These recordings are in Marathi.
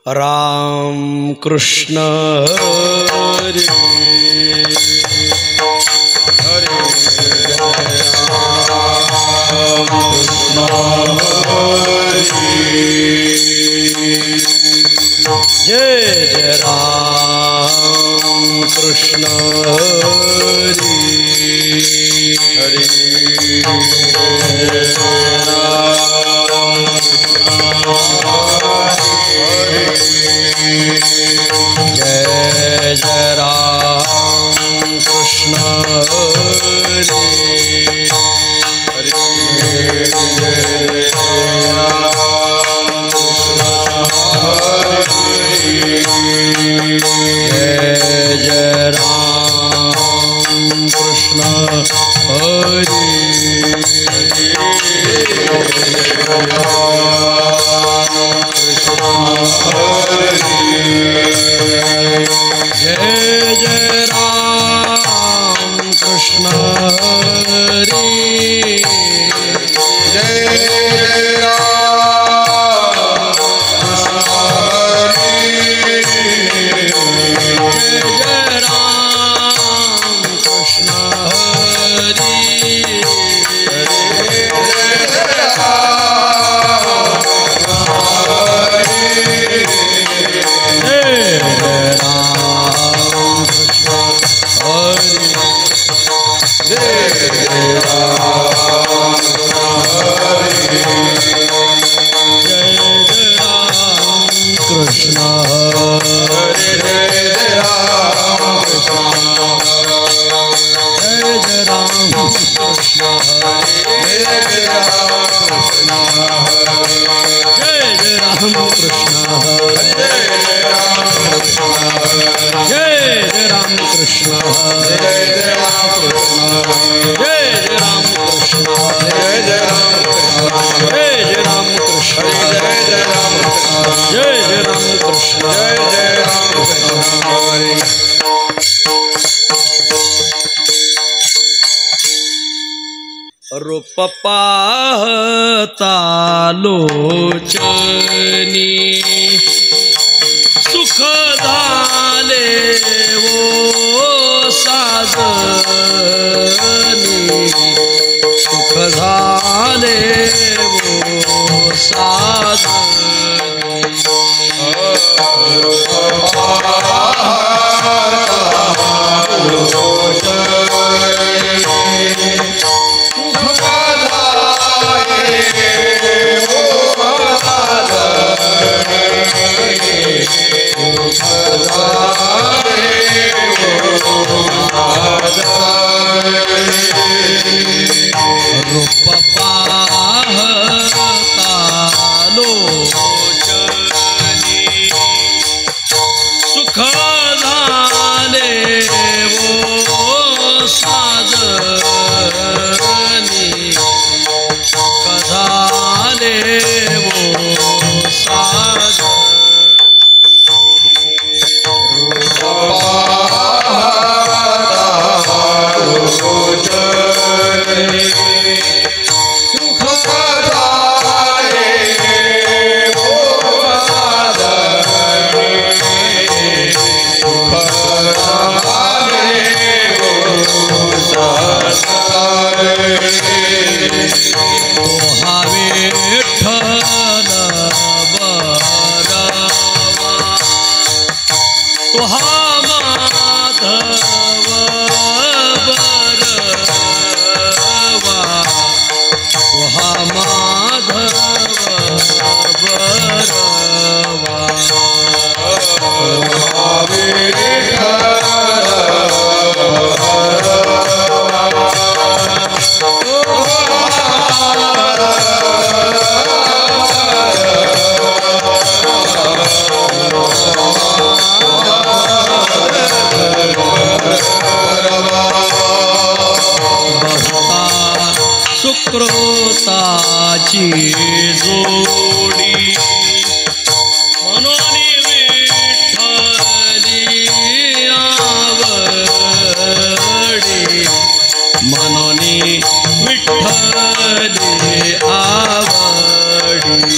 राम कृष्ण हरे हरे राम कृष्ण हरे जय जय राम कृष्ण हरे हरे जय जय राम कृष्ण हरे हरे जय राम कृष्ण हरे जय जय राम कृष्ण हरे जय जय राम कृष्ण हरे जय जय राम कृष्ण हरे कृष्ण हरे जय राम कृष्ण जय जय राम कृष्ण हरे जय राम कृष्ण जय जय राम कृष्ण हरे जय जय राम कृष्ण हरे जय राम कृष्ण जय जय राम कृष्ण जय जय राम कृष्ण जय जय राम कृष्ण जय जय राम कृष्ण जय जय राम कृष्ण हरे रूप पाहता लोचनी सुख झाले वो साजनी सुख झाले वो साजनी रूप पाहता लोचनी सुख झाले वो साजनी सुख झाले वो साजनी सुकृताची जोडी म्हणून विठ्ठली आवडी म्हणून विठ्ठली आवडी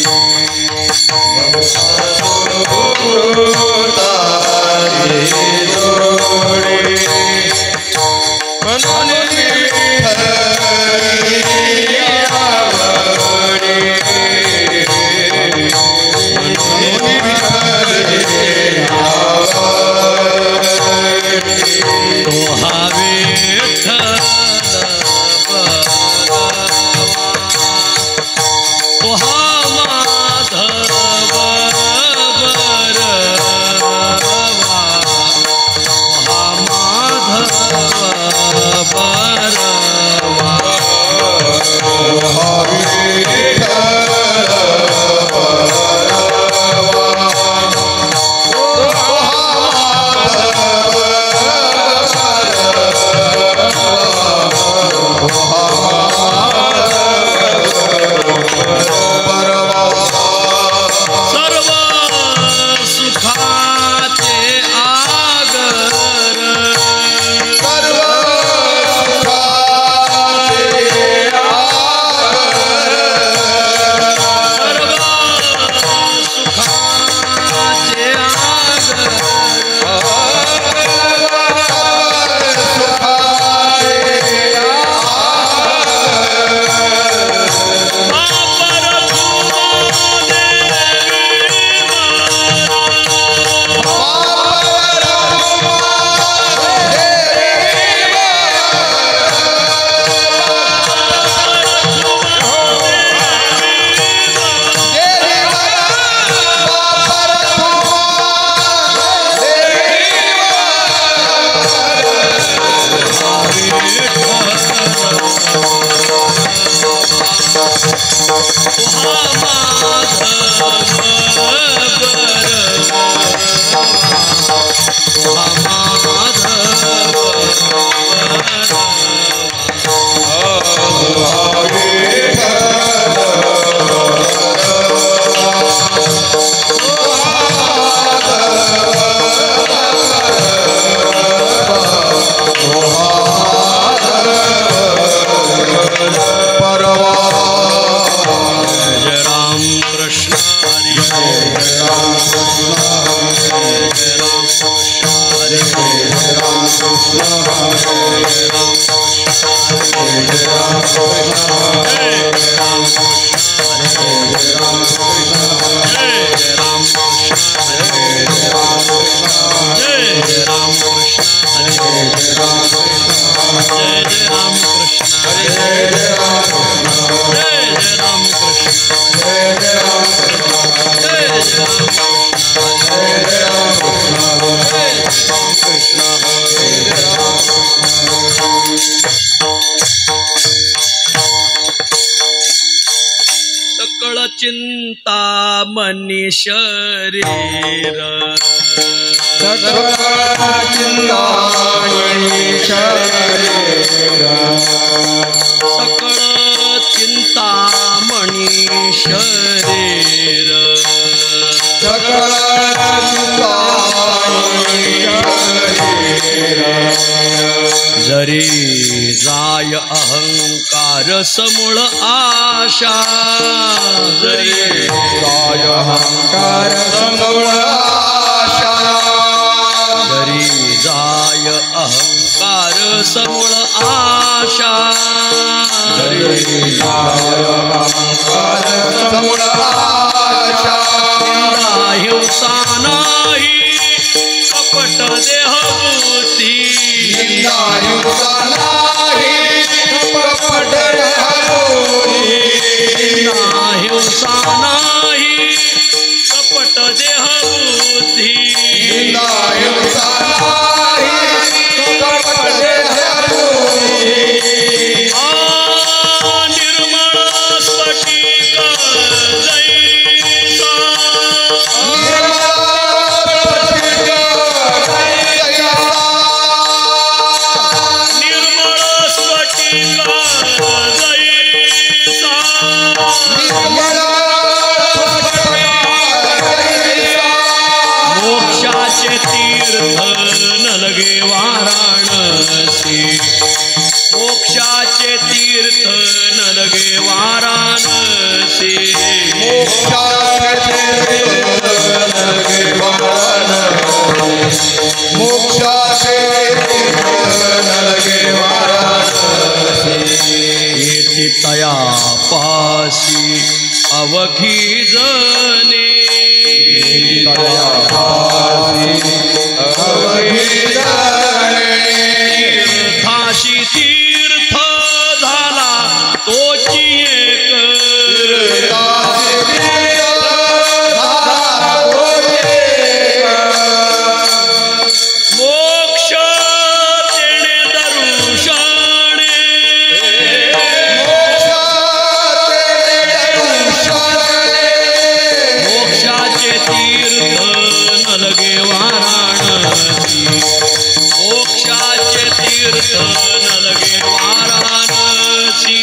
सकळ चिंता मनी शरीर सकळ चिंता मनी शरीर सकळ चिंता मनी शरीर सकळ चिंता मनी शरीर जरी जाय अहंकार समूळ आशा जरी जाय अहंकार समूळ आशा जरी जाय अहंकार समूळ आशा जरी जाय अहंकार समूळ आशा हिंसा नाही कपट देहबुद्धी निंदा हिंसा नाही कपट देहबुद्धी हिंसा नाही कपट देहबुद्धी निंदा हिंसा नाही कपट देहबुद्धी निर्मळ स्फटिक जैसा निर्मळ स्फटिक जैसा अवघी जने तीर्थाशी तीर्थ झाला तोची एक मोक्ष तेणे दरुषणे मोक्षाचे तीर्थ नलगे वाराणसी मोक्षाचे तीर्थ नलगे वाराणसी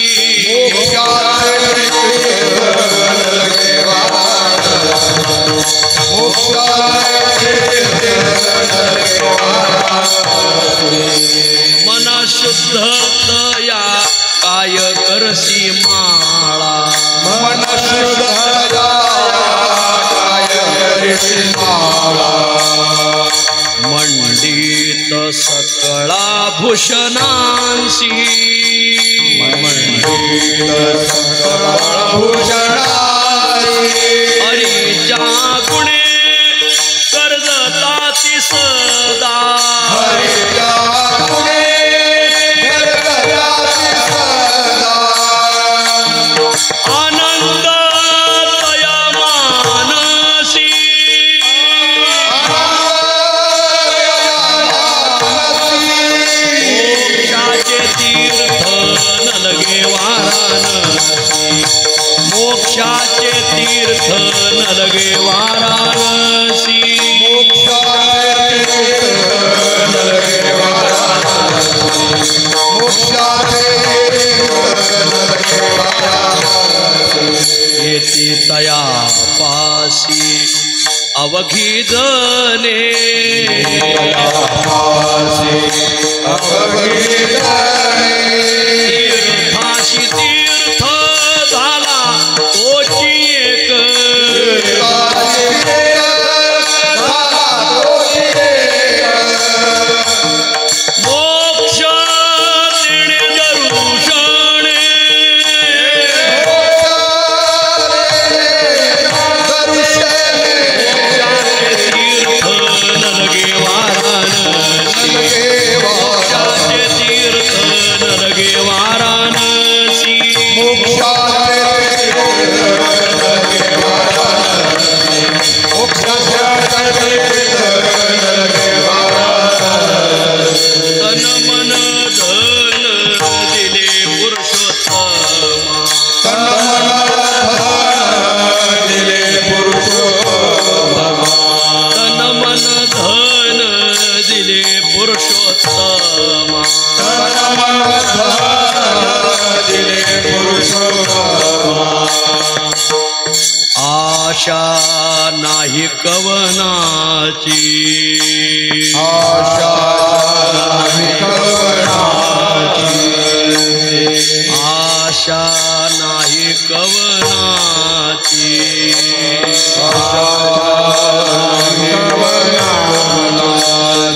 मन शुद्ध तया काय करसी माळा मन शुद्ध मंडित सकळा भूषणांसी हरीच्या गुणे कर्जताती सदा आनंद तया मानसी मोक्षाचे तीर्थ नलगे वाराणसी मोक्षाचे तीर्थ नलगे वाराणसी येती तया पासी अवघी जने तीर्थाशी तीर्थ झाला तोची एक मोक्ष तेणे दरुषणे तीर्थ नलगे वाराणसी मोक्षाचे तीर्थ नलगे वाराणसी तन मन धन दिले पुरुषोत्तमा तन मन धन दिले पुरुषोत्तमा आशा नाही कवनाची आशा नाही कवनाची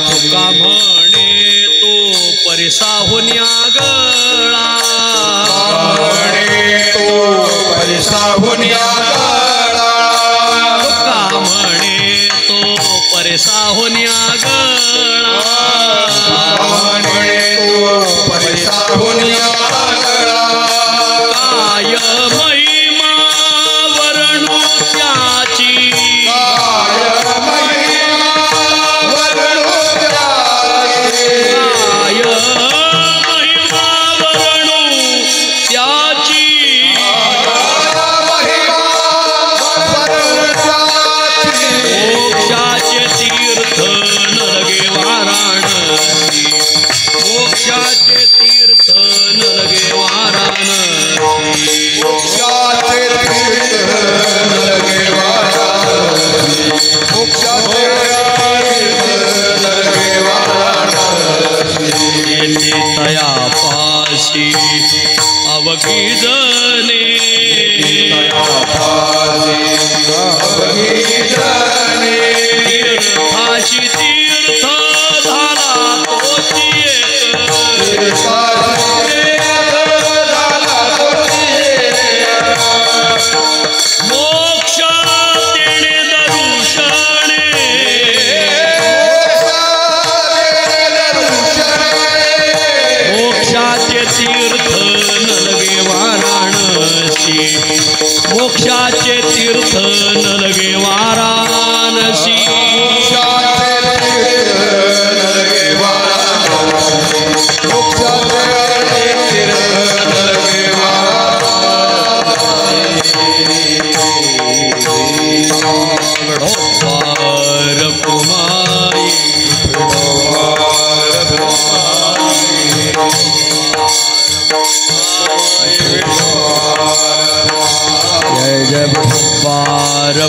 तुका म्हणे तो परिसाहून गळा तुका म्हणे तो परिसाहून गळा काय महिमा वर्णू त्याची काय महिमा वर्णू त्याची मोक्षाचे तीर्थ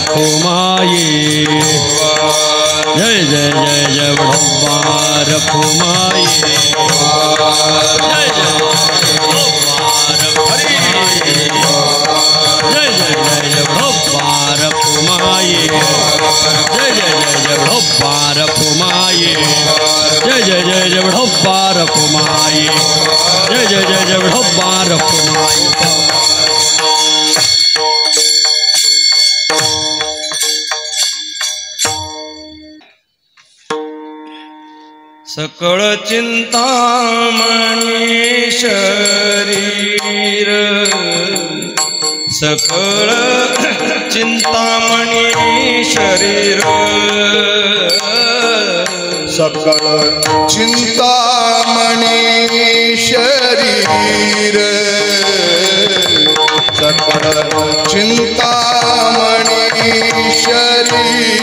रखुमाई जय जय जय जय विठोबा रखुमाई जय जय हरि जय जय जय जय विठोबा रखुमाई जय जय जय जय विठोबा रखुमाई जय जय जय जय विठोबा रखुमाई जय जय जय जय विठोबा रखुमाई सकळ चिंतामणी शरीर सकळ चिंतामणी शरीर सकळ चिंतामणी शरीर सकळ चिंतामणी शरीर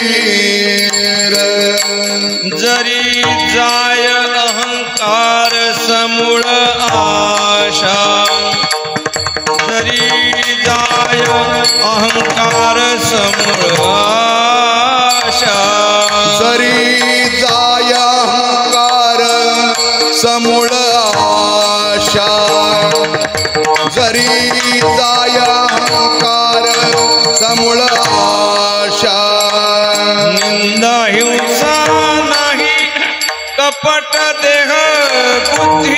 जरी जाय अहंकार समूळ आशा जरी जाय अहंकार समूळ आशा जरी जाय अहंकार समूळ आशा जरी जाय अहंकार समूळ आशा निंदा हिंसा नाही कपट देह बुद्धी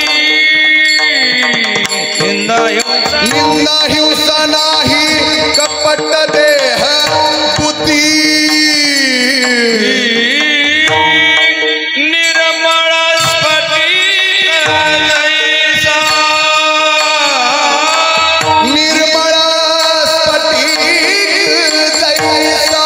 निंदा हिंसा नाही कपट देह बुद्धी निर्मळ स्फटिक जैसा निर्मळ स्फटिक जैसा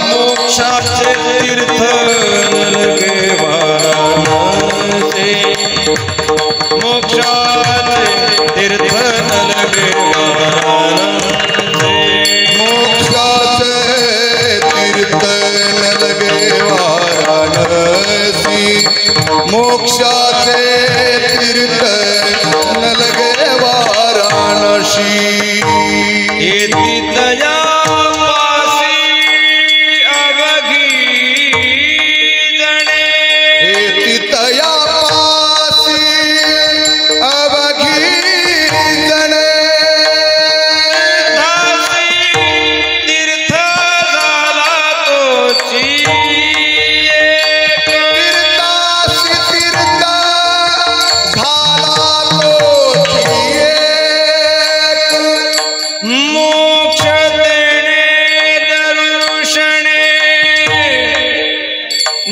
मोक्षाचे तीर्थ नलगे वाराणसी मोक्षाचे तीर्थ नलगे वाराणसी मोक्षाचे तीर्थ नलगे वाराणसी मोक्षाचे तीर्थ नलगे वाराणसी येती दया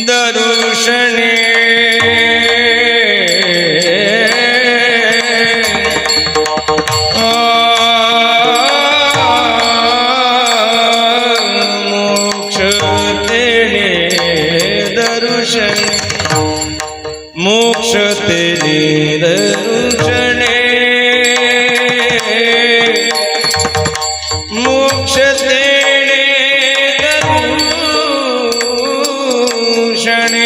दर्शने मोक्ष तेने दर्शने मोक्ष तेने दर्शने मोक्ष तेने दर्शने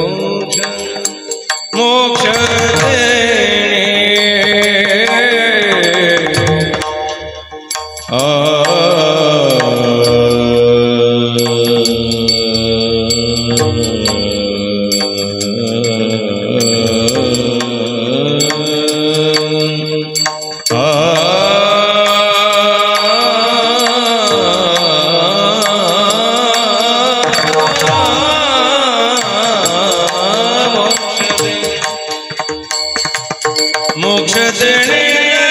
मोक्ष मोक्ष देणे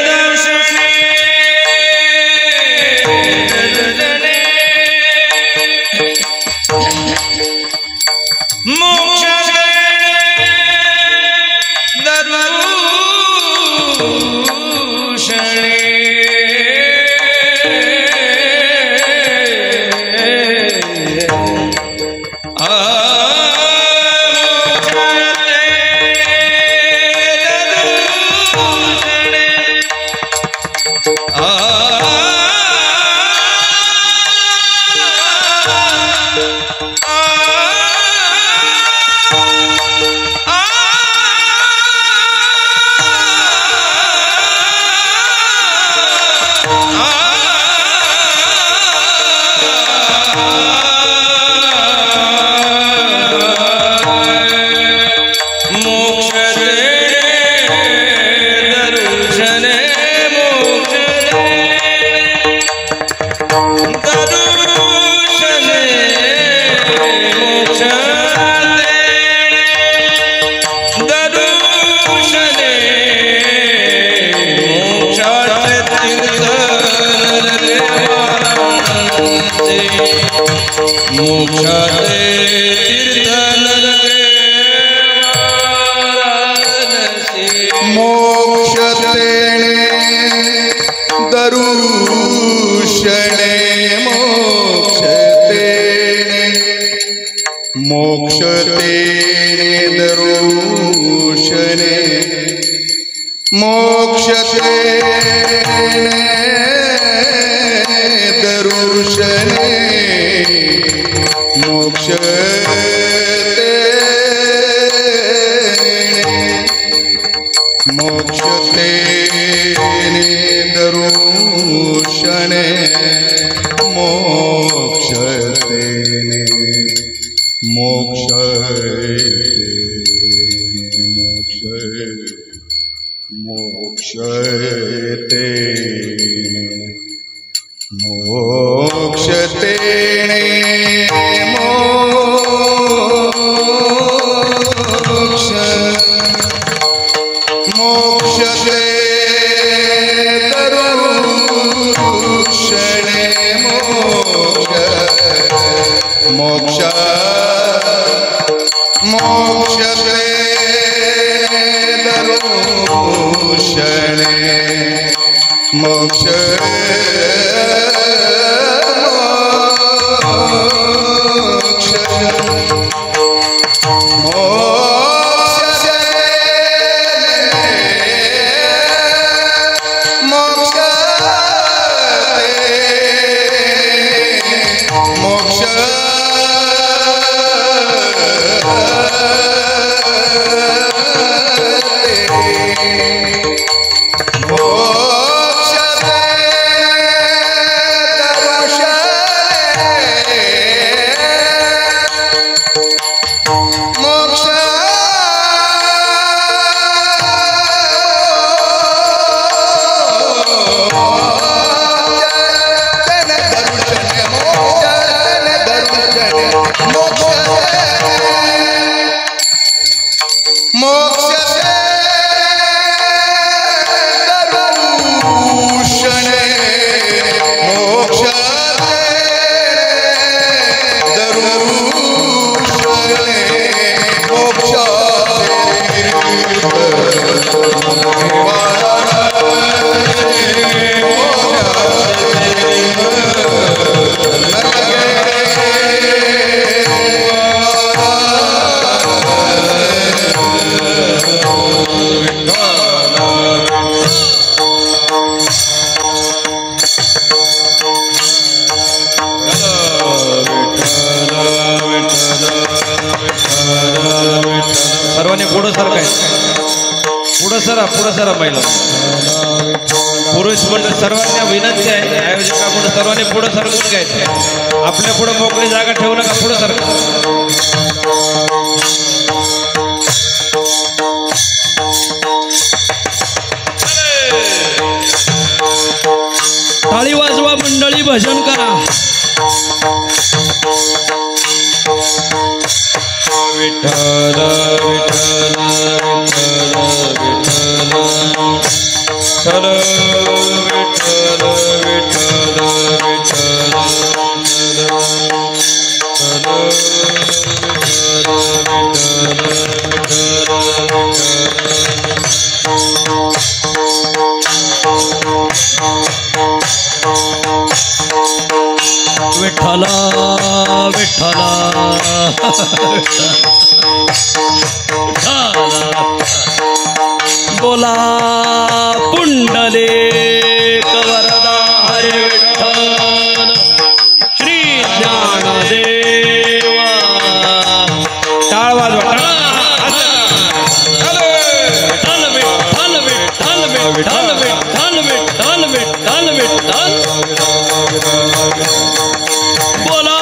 दर्शने दर्शने मोक्ष देणे दर्शने मोक्षाचे तीर्थ नलगे वाराणसी मोक्ष तेणे दरुषणे मोक्ष तेणे मोक्ष तेणे दरुषणे मोक्ष तेणे दरुषणे मोक्ष मोक्ष तेणे दरुषणे मोक्ष तेणे मोक्ष मोक्ष मोक्ष तेणे मोक्ष तेणे मोक्ष मोक्ष दरुषणे मोक्ष मोक्ष मोक्ष दरुषणे मोक्ष सर्वांनी पुढं सरा महिला पुरुष मंडळ सर्वांना विनंती आहे आयोजकाकडून सर्वांनी पुढं सरकून घ्यायचं आपल्या पुढं मोकळी जागा ठेवू नका पुढं सरका टाळी वाजवा मंडळी भजन करा विठ्ठल विठ्ठल विठ्ठल विठ्ठल विठ्ठल विठ्ठल विठ्ठल बोला पुंडलिक वरदा हरे विठ्ठल श्री ज्ञानदेवा टाळ वाजवा विठ्ठल विठ्ठल विठ्ठल विठ्ठल विठ्ठल विठ्ठल विठ्ठल बोला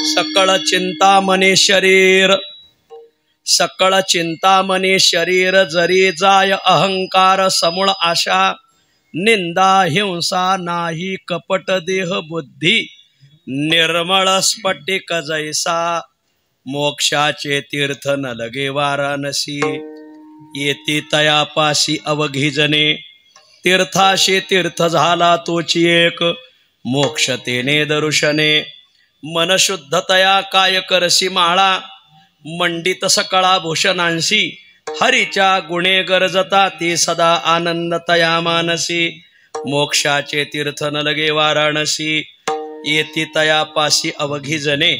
सकळ चिंता मने शरीर सकळ चिंता मने शरीर जरी जाय अहंकार समूळ आशा निंदा हिंसा नाही कपट देह बुद्धी निर्मळ स्फटिक जैसा मोक्षाचे तीर्थ न लगे वाराणसी येती तयापासी अवघी जने तीर्थाशी तीर्थ झाला तोची एक मोक्ष तेने दर्शने मन शुद्धतया काय करसी माळा मंडित सकळा भूषणांशी हरीच्या गुणे गरजता ते सदा आनंदतया मानसी मोक्षाचे तीर्थ न लगे वाराणसी येती तयापासी अवघी जने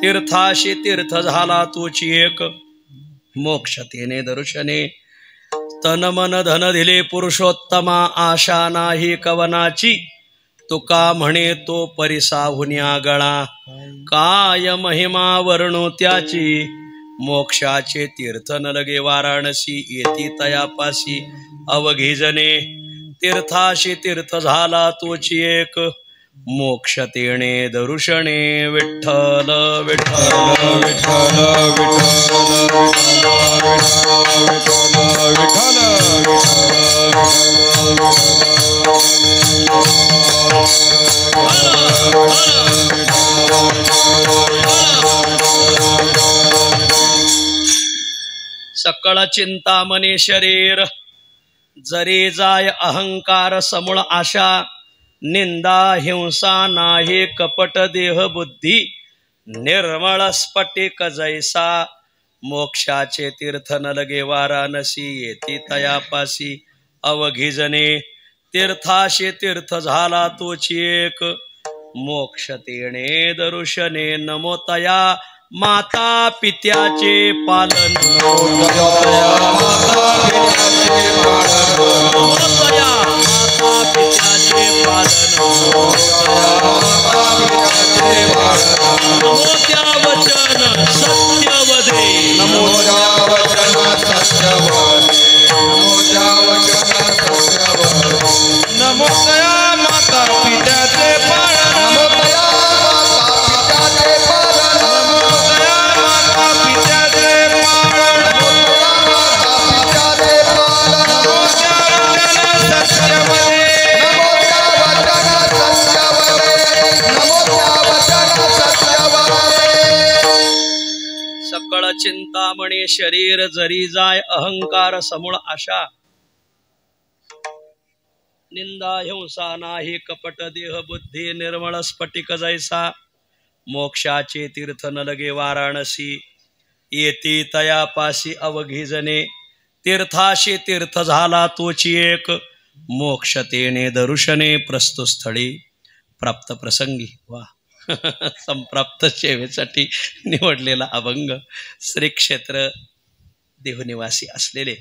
तीर्थाशी तीर्थ झाला तोची एक मोक्ष तेने दर्शने तन मन धन दिले पुरुषोत्तमा आशा नाही कवनाची तुका म्हणे तो परिसाहुनी आगळा काय महिमा वर्णो त्याची मोक्षाचे तीर्थ न लगे वाराणसी येती तयापासी अवघी जने तीर्थाशी तीर्थ झाला तोची एक मोक्ष तेणे दर्शने विठ्ठल विठ्ठल विठ्ठल सकळ चिंतामणी शरीर जरी जाय अहंकार समूळ आशा निंदा हिंसा नाही कपट देह बुद्धी निर्मळ स्फटिक जैसा मोक्षाचे तीर्थ न लगे वाराणसी येती तयापासी अवघी जने तीर्थाशी तीर्थ झाला तोची एक मोक्ष तेणे दर्शने नमो तया माता पित्याचे पालन नमो तया माता पित्याचे पालन नमो त्या वचन सत्यवदे नमो त्या वचन सत्यवदे नमो त्या वचन सत्यवदे नमो तया माता पित्याचे पालन नमो तया माता पित्याचे पालन नमो तया माता पित्याचे पालन नमो तया माता पित्याचे पालन नमो त्या वचन सत्यवदे नमो त्या वचन सत्यवदे नमो त्या वचन सत्यवदे सकळ चिंतामणी शरीर जरी जाय अहंकार समूळ आशा निंदा हिंसा नाही कपट देह बुद्धी निर्मळ स्फटिक जैसा मोक्षाचे तीर्थ न लगे वाराणसी येती तयापासी अवघी जने तीर्थाशी तीर्थ झाला तोची एक मोक्ष तेने दर्शने प्रस्तुतस्थळी प्राप्त प्रसंगी वा संप्राप्त सेवेसाठी निवडलेला अभंग श्री क्षेत्र देहनिवासी असलेले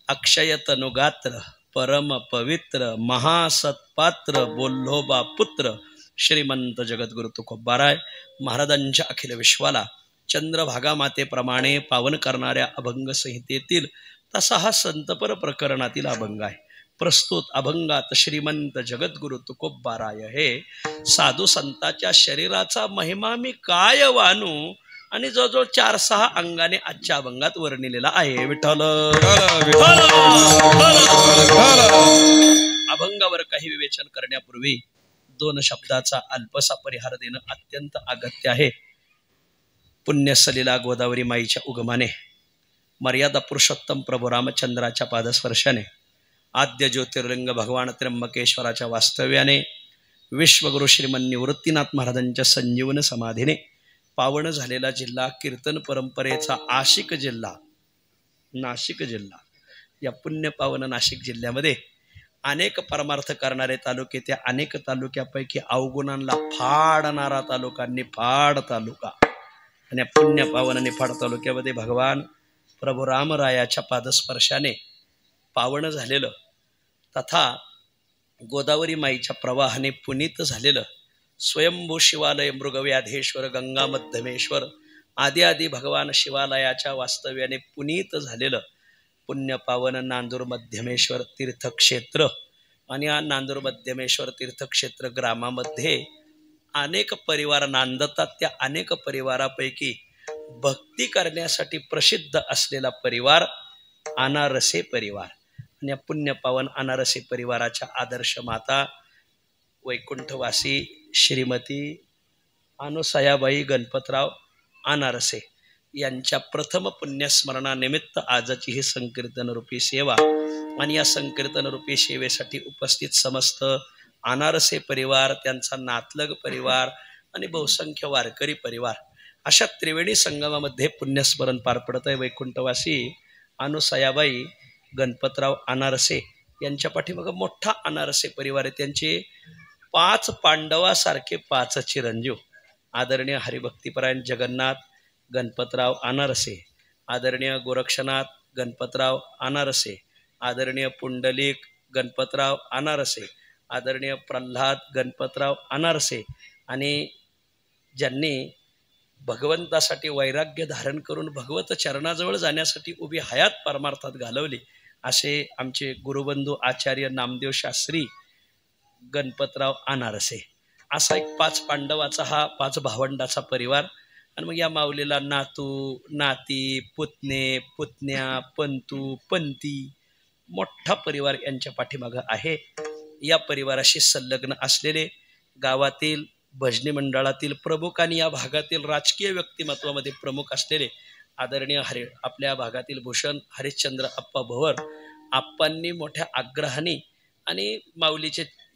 अक्षय तनुगात्र परम पवित्र महासत्पात्र बोल्होबा पुत्र श्रीमंत जगद्गुरु तुकोबाराय महाराजांच्या अखिल विश्वाला चंद्रभागा मातेप्रमाणे पावन करणाऱ्या अभंग संहितेतील तसा हा संतपर प्रकरणातील अभंग आहे. प्रस्तुत अभंगात श्रीमंत जगद्गुरु तुकोबाराय हे साधू संताच्या शरीराचा महिमा मी काय वानू आणि जवळजवळ 4-6 अंगाने आजच्या अभंगात वर्णिलेला आहे. विठ्ठल अभंगावर काही विवेचन करण्यापूर्वी 2 शब्दाचा अल्पसा परिहार देणं अत्यंत अगत्य आहे. पुण्यसलीला गोदावरी माईच्या उगमाने मर्यादा पुरुषोत्तम प्रभू रामचंद्राच्या पादस्पर्शाने आद्य ज्योतिर्लिंग भगवान त्र्यंबकेश्वराच्या वास्तव्याने विश्वगुरु श्रीमन निवृत्तीनाथ महाराजांच्या संजीवन समाधीने पावन झालेला जिल्हा कीर्तन परंपरेचा आशिक जिल्हा नाशिक जिल्हा. या पुण्य पावन नाशिक जिल्ह्यामध्ये अनेक परमार्थ करणारे तालुके, त्या अनेक तालुक्यापैकी अवगुणांना फाडणारा तालुका निफाड तालुका. आणि या पुण्य पावन निफाड तालुक्यामध्ये भगवान प्रभू रामरायाच्या पादस्पर्शाने पावन झालेलं तथा गोदावरी माईच्या प्रवाहाने पुनीत झालेलं स्वयंभू शिवालय मृगव्याधेश्वर गंगा मध्यमेश्वर आदी आदी भगवान शिवालयाच्या वास्तव्याने पुनीत झालेलं पुण्य पावन नांदूर मध्यमेश्वर तीर्थक्षेत्र. आणि या नांदूर मध्यमेश्वर तीर्थक्षेत्र ग्रामामध्ये अनेक परिवार नांदतात. त्या अनेक परिवारापैकी भक्ती करण्यासाठी प्रसिद्ध असलेला परिवार अनारसे परिवार. आणि या पुण्यपावन अनारसे परिवाराच्या आदर्श माता वैकुंठवासी श्रीमती अनुसयाबाई गणपतराव अनारसे यांच्या प्रथम पुण्यस्मरणानिमित्त आजची ही संकीर्तनरूपी सेवा आणि या संकीर्तनरूपी सेवेसाठी उपस्थित समस्त अनारसे परिवार, त्यांचा नातलग परिवार आणि बहुसंख्य वारकरी परिवार अशा त्रिवेणी संगमामध्ये पुण्यस्मरण पार पडत आहे. वैकुंठवासी अनुसयाबाई गणपतराव अनारसे यांच्या पाठीमागं मोठा अनारसे परिवार आहे. त्यांचे 5 पांडवासारखे 5 चिरंजीव आदरणीय हरिभक्तीपरायण जगन्नाथ गणपतराव अनारसे, आदरणीय गोरक्षनाथ गणपतराव अनारसे, आदरणीय पुंडलिक गणपतराव अनारसे, आदरणीय प्रल्हाद गणपतराव अनारसे आणि ज्यांनी भगवंतासाठी वैराग्य धारण करून भगवत चरणाजवळ जाण्यासाठी उभी हयात परमार्थात घालवली असे आमचे गुरुबंधू आचार्य नामदेव शास्त्री गणपतराव अनारसे. असा एक 5 पांडवाचा हा 5 भावंडाचा परिवार. आणि मग या माऊलीला नातू नाती पुतणे पुतण्या पंतू पंती मोठा परिवार यांच्या पाठीमागं आहे. या परिवाराशी संलग्न असलेले गावातील भजनी मंडळातील प्रमुख आणि या भागातील राजकीय व्यक्तिमत्वामध्ये प्रमुख असलेले आदरणीय आपल्या भागातील भूषण हरिश्चंद्र आप्पा भवर आप्पांनी मोठ्या आग्रहाने आणि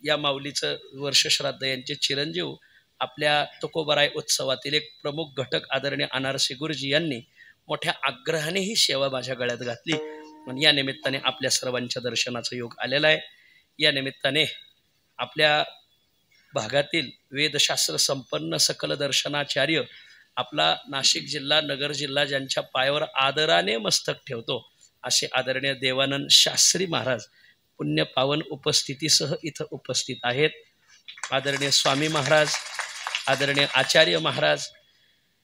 या माऊलीचं वर्षश्राद्ध यांचे चिरंजीव आपल्या तुकोबराय उत्सवातील एक प्रमुख घटक आदरणीय अनारसे गुरुजी यांनी मोठ्या आग्रहाने ही सेवा माझ्या गळ्यात घातली. आणि या निमित्ताने आपल्या सर्वांच्या दर्शनाचा योग आलेला आहे. या निमित्ताने आपल्या भागातील वेदशास्त्र संपन्न सकल दर्शनाचार्य आपला नाशिक जिल्हा नगर जिल्हा ज्यांच्या पायावर आदराने मस्तक ठेवतो असे आदरणीय देवानंद शास्त्री महाराज पुण्यपावन उपस्थितीसह इथं उपस्थित आहेत. आदरणीय स्वामी महाराज, आदरणीय आचार्य महाराज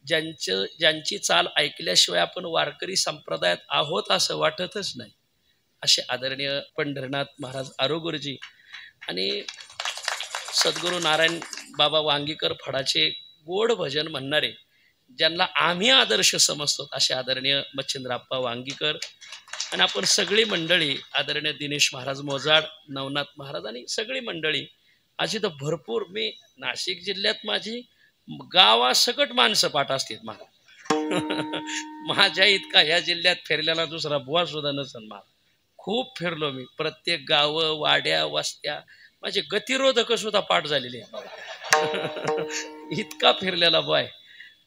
ज्यांची चाल ऐकल्याशिवाय आपण वारकरी संप्रदायात आहोत असं वाटतच नाही असे आदरणीय पंढरनाथ महाराज आरोगुरुजी आणि सद्गुरू नारायण बाबा वांगीकर फडाचे गोड भजन म्हणणारे ज्यांना आम्ही आदर्श समजतो असे आदरणीय मच्छिंद्राप्पा वांगीकर आणि आपण सगळी मंडळी आदरणीय दिनेश महाराज मोजाड, नवनाथ महाराज आणि सगळी मंडळी अशी तर भरपूर. मी नाशिक जिल्ह्यात माझी गावासकट माणसं पाठ असतात मला. माझ्या इतका ह्या जिल्ह्यात फिरलेला दुसरा बुवा सुद्धा नसन. मला खूप फिरलो मी, प्रत्येक गावं वाड्या वस्त्या माझे गतिरोधक सुद्धा पाठ झालेले आहे. इतका फिरलेला बुवा.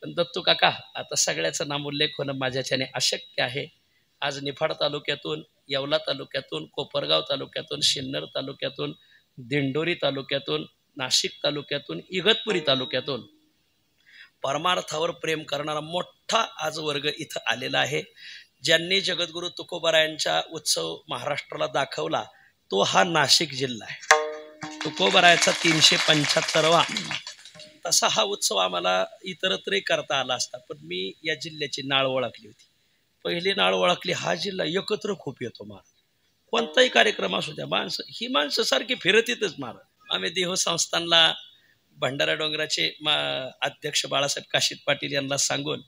पण दत्तू काका आता सगळ्याचं नामोल्लेख होणं माझ्याच्याने अशक्य आहे. आज निफाड तालुक्यातून, येवला तालुक्यातून, कोपरगाव तालुक्यातून, सिन्नर तालुक्यातून, दिंडोरी तालुक्यातून, नाशिक तालुक्यातून, इगतपुरी तालुक्यातून परमार्थावर प्रेम करणारा मोठा आज वर्ग इथं आलेला आहे. ज्यांनी जगद्गुरू तुकोबरायांचा उत्सव महाराष्ट्राला दाखवला तो हा नाशिक जिल्हा आहे. तुकोबरायाचा 375वा तसा हा उत्सव आम्हाला इतरत्रही करता आला असता, पण मी या जिल्ह्याची नाळ ओळखली होती. पहिली नाळ ओळखली. हा जिल्हा एकत्र खूप येतो महाराज. कोणताही कार्यक्रम असू द्या, ही माणसं सारखी फिरत येतच महाराज. आम्ही देह संस्थानला भंडारा डोंगराचे अध्यक्ष बाळासाहेब काशीद पाटील यांना सांगून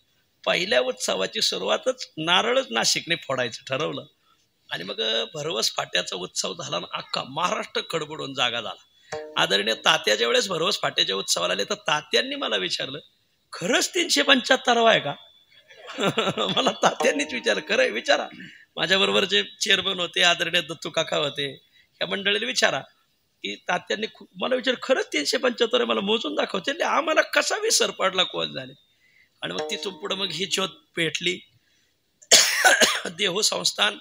पहिल्या उत्सवाची सुरुवातच नारळच नाशिकने फोडायचं ठरवलं. आणि मग भरवस फाट्याचा उत्सव झाला ना अख्खा महाराष्ट्र खडबडून जागा झाला. आदरणीय तात्याच्या वेळेस भरवस फाट्याच्या उत्सवाला आले तर तात्यांनी मला विचारलं, खरंच 375 आहे का? मला तात्यांनीच विचारलं. खरंय, विचारा. माझ्याबरोबर जे चेअरमन होते आदरणीय दत्तू काका होते, ह्या मंडळीला विचारा की तात्यांनी मला विचार, खरंच 375 मला मोजून दाखवते. आम्हाला कसा विसर पडला कोण झाले. आणि मग तिथून पुढं मग ही ज्योत पेटली. देहू संस्थान,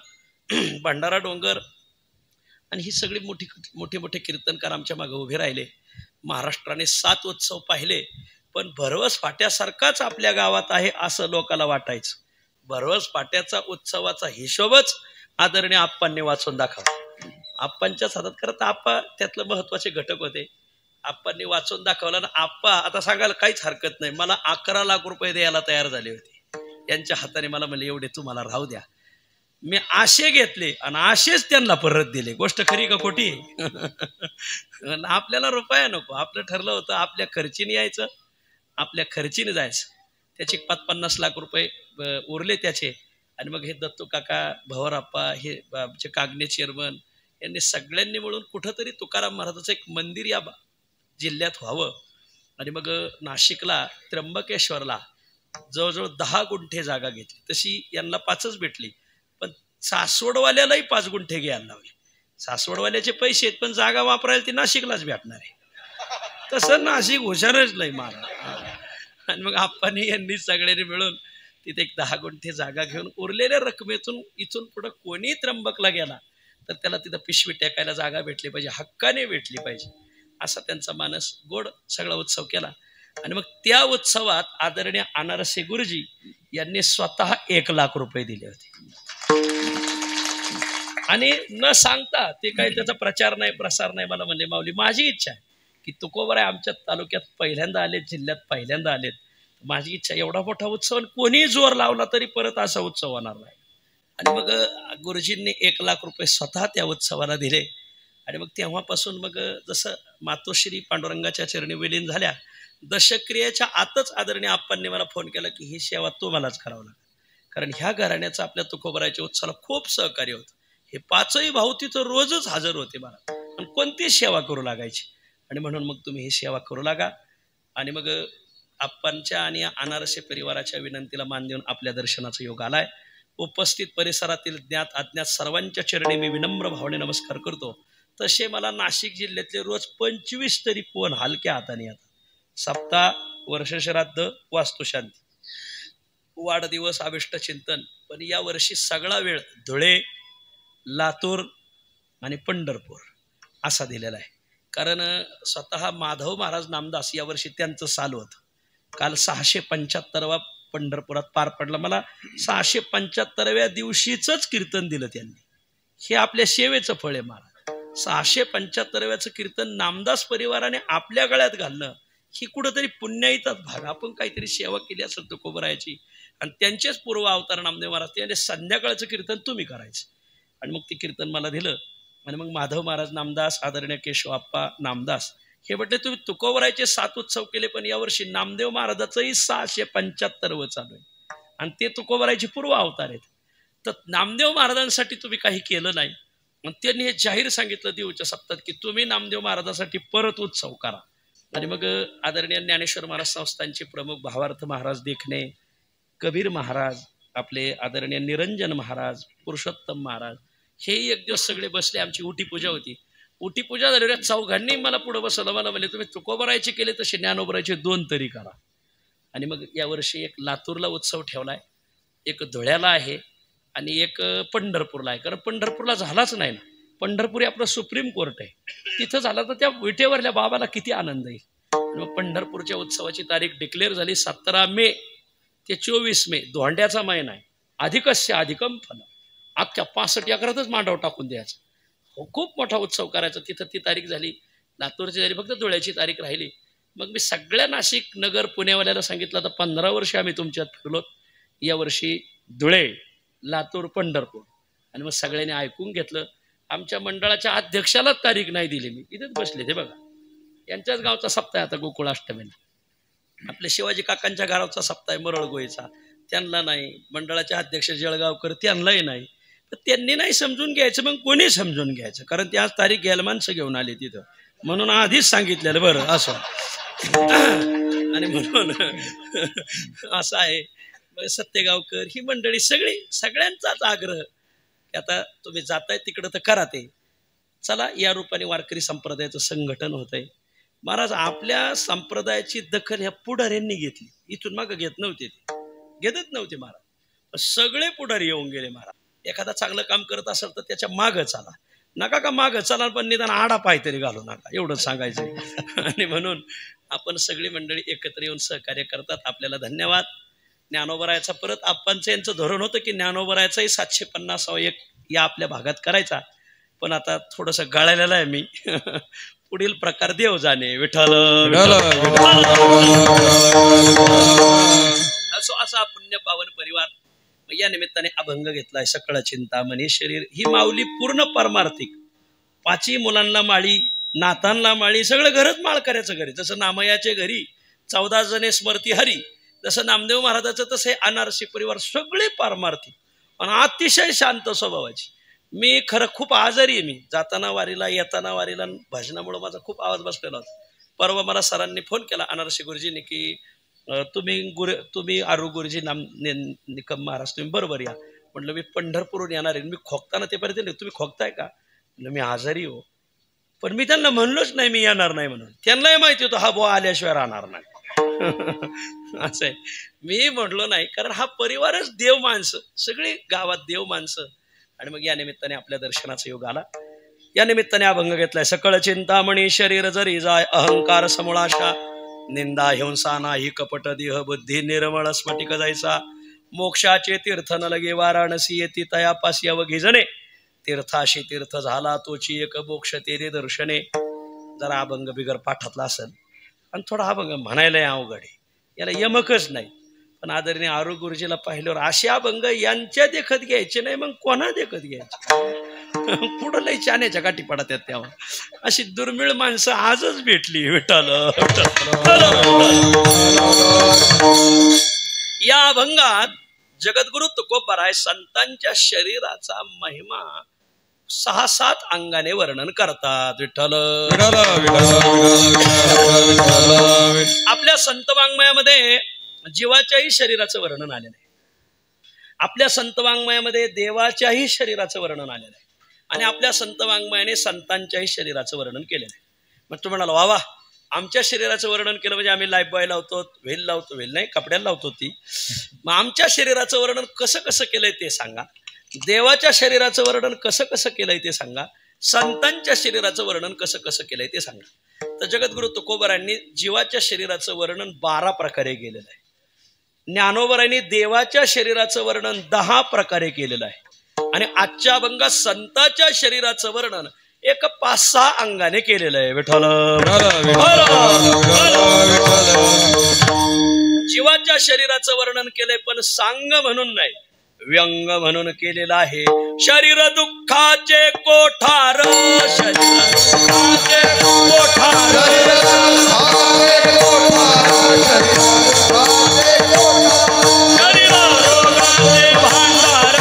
भंडारा डोंगर आणि ही सगळी मोठे मोठे कीर्तनकार आमच्या मागे उभे राहिले. महाराष्ट्राने 7 उत्सव पाहिले, पण भरवस फाट्यासारखाच आपल्या गावात आहे असं लोकांना वाटायचं. भरवस फाट्याचा उत्सवाचा हिशोबच आदरणीय आप्पांनी वाचून दाखवला. आप्पांच्याच हातात, खरं तर आप्पा त्यातलं महत्वाचे घटक होते. आप्पांनी वाचून दाखवला ना. आप्पा आता सांगायला काहीच हरकत नाही, मला 11 लाख रुपये द्यायला तयार झाले होते. यांच्या हाताने मला म्हणले एवढे तुम्हाला राहू द्या. मी आशे घेतले आणि आशेच त्यांना परत दिले. गोष्ट खरी का खोटी? आपल्याला रुपया नको. आपलं ठरलं होतं आपल्या खर्चीने यायचं, आपल्या खर्चीने जायचं. त्याचे 50 लाख रुपये उरले त्याचे. आणि मग हे दत्तू काका, भवरप्पा, हे आमचे कागणे चेअरमन यांनी सगळ्यांनी मिळून कुठंतरी तुकाराम महाराजाचं एक मंदिर या जिल्ह्यात व्हावं. आणि मग नाशिकला त्र्यंबकेश्वरला जवळजवळ 10 गुंठे जागा घेतली. तशी यांना 5च भेटली, पण सासवडवाल्यालाही 5 गुंठे घ्यायला लावले. सासवडवाल्याचे पैसे आहेत, पण जागा वापरायला ती नाशिकलाच भेटणार आहे. तसं नाशिक हुशारच नाही महाराज. आणि मग आप्पांनी यांनी सगळ्यांनी मिळून तिथे एक 10 गुंठे जागा घेऊन उरलेल्या रकमेतून इथून पुढं कोणी त्र्यंबकला गेला तर त्याला तिथं पिशवी टेकायला जागा भेटली पाहिजे, हक्काने भेटली पाहिजे, असा त्यांचा मानस गोड सगळा उत्सव केला. आणि मग त्या उत्सवात आदरणीय अनारसे गुरुजी यांनी स्वतः 1 लाख रुपये दिले होते. आणि न सांगता ते काही त्याचा प्रचार नाही, प्रसार नाही. मला म्हणले, माऊली माझी इच्छा आहे की तुकोबर आहे आमच्या तालुक्यात पहिल्यांदा आलेत, जिल्ह्यात पहिल्यांदा आलेत, माझी इच्छा एवढा मोठा उत्सव कोणी जोर लावला तरी परत असा उत्सव होणार नाही. आणि मग गुरुजींनी 1 लाख रुपये स्वतः त्या उत्सवाला दिले. आणि मग तेव्हापासून मग जसं मातोश्री पांडुरंगाच्या चरणी विलीन झाल्या, दशक्रियेच्या आतच आदरणीय आप्पांनी मला फोन केला की ही सेवा तो मलाच करावं लागेल, कारण ह्या घराण्याचं आपल्या तुकोबराच्या उत्सवाला खूप सहकार्य होतं. हे 5ही भाऊ तिथं रोजच हजर होते मला, आणि कोणती सेवा करू लागायची. आणि म्हणून मग तुम्ही ही सेवा करू लागा. आणि मग आप्पांच्या आणि अनारसे परिवाराच्या विनंतीला मान देऊन आपल्या दर्शनाचा योग आलाय. उपस्थित परिसरातील ज्ञात अज्ञात सर्वांच्या चरणी मी विनम्र भावने नमस्कार करतो. तसे मला नाशिक जिल्ह्यातले रोज 25 तरी फोन हलक्या हाताने येतात. सप्ताह, वर्षश्राद्ध, वास्तुशांती, वाढदिवस, अभिष्ट चिंतन. पण या वर्षी सगळा वेळ धुळे, लातूर आणि पंढरपूर असा दिलेला आहे. कारण स्वतः माधव महाराज नामदास यावर्षी त्यांचं साल होतं. काल 675वा पंढरपुरात पार पडला. मला 675व्या दिवशीच कीर्तन दिलं त्यांनी. हे आपल्या सेवेचं फळ आहे महाराज. 675व्याचं कीर्तन नामदास परिवाराने आपल्या गळ्यात घालणं ही कुठंतरी पुण्याईचाच भाग. आपण काहीतरी सेवा केली असेल तुकोबरायाची, आणि त्यांचेच पूर्व अवतार नामदेव महाराज त्याने संध्याकाळचं कीर्तन तुम्ही करायचं. आणि मग ते कीर्तन मला दिलं. आणि मग माधव महाराज नामदास, आदरणीय केशवाप्पा नामदास हे म्हटले, तुम्ही तुकोबरायचे 7 उत्सव केले, पण यावर्षी नामदेव महाराजाचंही 675 चालू आहे, आणि ते तुकोबरायचे पूर्व अवतार आहेत. तर नामदेव महाराजांसाठी तुम्ही काही केलं नाही. मग त्यांनी हे जाहीर सांगितलं देऊच्या सप्ताहात की तुम्ही नामदेव महाराजांसाठी परत उत्सव करा. आणि मग आदरणीय ज्ञानेश्वर महाराज संस्थानचे प्रमुख भावार्थ महाराज देखणे, कबीर महाराज, आपले आदरणीय निरंजन महाराज, पुरुषोत्तम महाराज, हे एक दिवस सगळे बसले. आमची उटी पूजा होती. उटी पूजा झाल्यावर चौघांनी मला पुढे बसवलं. मला म्हणले, तुम्ही तुकोबरायचे केले तसे ज्ञानोबरायचे 2 तरी करा. आणि मग यावर्षी एक लातूरला उत्सव ठेवलाय, एक धुळ्याला आहे, आणि एक पंढरपूरला आहे. कारण पंढरपूरला झालाच नाही ना. पंढरपूर हे आपलं सुप्रीम कोर्ट आहे, तिथं झाला तर त्या विटेवरल्या बाबाला किती आनंद येईल. मग पंढरपूरच्या उत्सवाची तारीख डिक्लेअर झाली 17 मे ते 24 मे. धोंड्याचा महिना आहे. अधिकस्य अधिकम फल. अख्ख्या 65 एकरातच मांडव टाकून द्यायचा. खूप मोठा उत्सव करायचा. तिथं ती तारीख झाली. लातूरची झाली, फक्त धुळ्याची तारीख राहिली. मग मी सगळ्या नाशिक, नगर, पुण्यावाल्याला सांगितलं, तर 15 वर्ष आम्ही तुमच्यात फिरलो. यावर्षी धुळे, लातूर, पंढरपूर. आणि मग सगळ्यांनी ऐकून घेतलं. आमच्या मंडळाच्या अध्यक्षाला तारीख नाही दिली. मी इथेच बसले, ते बघा, यांच्याच गावचा सप्ताह आहे आता गोकुळाष्टमीला. आपल्या शिवाजी काकांच्या गावाचा सप्ताह आहे मरळगोईचा, त्यांना नाही. मंडळाचे अध्यक्ष जळगावकर, त्यांनाही नाही. तर त्यांनी नाही समजून घ्यायचं, मग कोणी समजून घ्यायचं? कारण ती आज तारीख घ्यायला माणसं घेऊन आली तिथं, म्हणून आधीच सांगितलेलं बरं असं. आणि म्हणून असं आहे. सत्यगावकर, ही मंडळी सगळी, सगळ्यांचाच आग्रह की आता तुम्ही जाताय तिकडं तर करा ते. चला, या रूपाने वारकरी संप्रदायाचं संघटन होतंय. महाराज, आपल्या संप्रदायाची दखल ह्या पुढाऱ्यांनी घेतली. इथून मागं घेत नव्हते, ते घेतच नव्हते महाराज. सगळे पुढारी येऊन गेले महाराज. एखादा चांगलं काम करत असेल तर त्याच्या मागं चाला, नका का मागं चाला, पण निदान आडा पाय तरी घालू नका, एवढंच सांगायचं. आणि म्हणून आपण सगळी मंडळी एकत्र येऊन सहकार्य करतात. आपल्याला धन्यवाद. ज्ञानोबरायाचा परत आप्पांचं यांचं धोरण होतं की ज्ञानोबरायाचाही 750 एक या आपल्या भागात करायचा, पण आता थोडंसं गळालेलं आहे मी. पुढील प्रकार देव जाणे. विठ्ठल असो असा पुण्य पावन परिवार. या निमित्ताने अभंग घेतलाय. सकळ चिंतामणी शरीर, ही माऊली पूर्ण परमार्थिक. 5 मुलांना माळी, नातांना माळी, सगळं घरच माळ करायचं घरी. जसं नामयाचे घरी 14 जणे स्मरती हरी, जसं नामदेव महाराजाचं तसं हे अनारसी परिवार सगळे पारमार्थिक. पण अतिशय शांत स्वभावाची. मी खरं खूप आजारी आहे. मी जाताना वारीला येताना वारीला भजनामुळे माझा खूप आवाज बसलेला होता. परवा मला सरांनी फोन केला अनारसी गुरुजींनी की तुम्ही आरू गुरुजी निकम महाराज तुम्ही बरोबर या. म्हटलं मी पंढरपूरहून येणार आहे. मी खोकताना ते पर्यंत तुम्ही खोकताय का. म्हटलं मी आजारी हो. पण मी त्यांना म्हणलोच नाही मी येणार नाही म्हणून. त्यांनाही माहिती होतं हा बुवा आल्याशिवाय राहणार नाही. असं आहे. मी म्हटलो नाही कारण हा परिवारच देव माणसं, सगळी गावात देव माणसं. आणि मग या निमित्ताने आपल्या दर्शनाचा योग आला. या निमित्ताने अभंग घेतलाय. सकळ चिंतामणी शरीर जरी जाय अहंकार समूळाशा निंदा हिंसा नाही कपट देह बुद्धी निर्मळ स्फटिक जायचा मोक्षाचे तीर्थ न लगे वाराणसी येती तयापासी अवघी जणे तीर्थाशी तीर्थ झाला तोची एक मोक्ष तेरे दर्शने. जरा अभंग बिगर पाठातला असेल आणि थोडा अभंग म्हणायला अवघड आहे, याला यमकच नाही. पण आदरणीय आरू गुरुजीला पाहिल्यावर असे अभंग यांच्या देखत घ्यायचे नाही, मग कोणा देखत घ्यायचे. पुढं लई चाण्याच्या काठी पडत आहेत तेव्हा. अशी दुर्मिळ माणसं आजच भेटली. विठ्ठल या अभंगात जगद्गुरु तुकोबराय संतांच्या शरीराचा महिमा 6-7 अंगाने वर्णन करतात. विठ्ठल आपल्या संत वाङ्मयामध्ये जीवाच्याही शरीराचं वर्णन आलेलं आहे. आपल्या संत वाङ्मयामध्ये देवाच्याही शरीराचं वर्णन आलेलं आहे. आणि आपल्या संत वाङ्मयाने संतांच्याही शरीराचं वर्णन केलेलं आहे. मग तू म्हणाला वा आमच्या शरीराचं वर्णन केलं म्हणजे आम्ही लाईफ बॉय लावतो, व्हेल लावतो, व्हेल नाही कपड्याला लावतो ती. मग आमच्या शरीराचं वर्णन कसं कसं केलंय ते सांगा. देवाच्या शरीराचं वर्णन कसं कसं केलंय ते सांगा. संतांच्या शरीराचं वर्णन कसं कसं केलंय ते सांगा. तर जगद्गुरु तुकोबरांनी जीवाच्या शरीराचं वर्णन 12 प्रकारे केलेलं आहे. ज्ञानोबरांनी देवाच्या शरीराचं वर्णन 10 प्रकारे केलेलं आहे. आणि आजच्या अभंगात संतांच्या शरीराचं वर्णन एक 5-6 अंगाने केलेलं आहे. विठ्ठल जीवाच्या शरीराचं वर्णन केलंय पण सांग म्हणून नाही, व्यंग म्हणून केलेलं आहे. शरीर दुःखाचे कोठार, शरीर दुःखाचे कोठार, शरीर रोगाचे भांडार,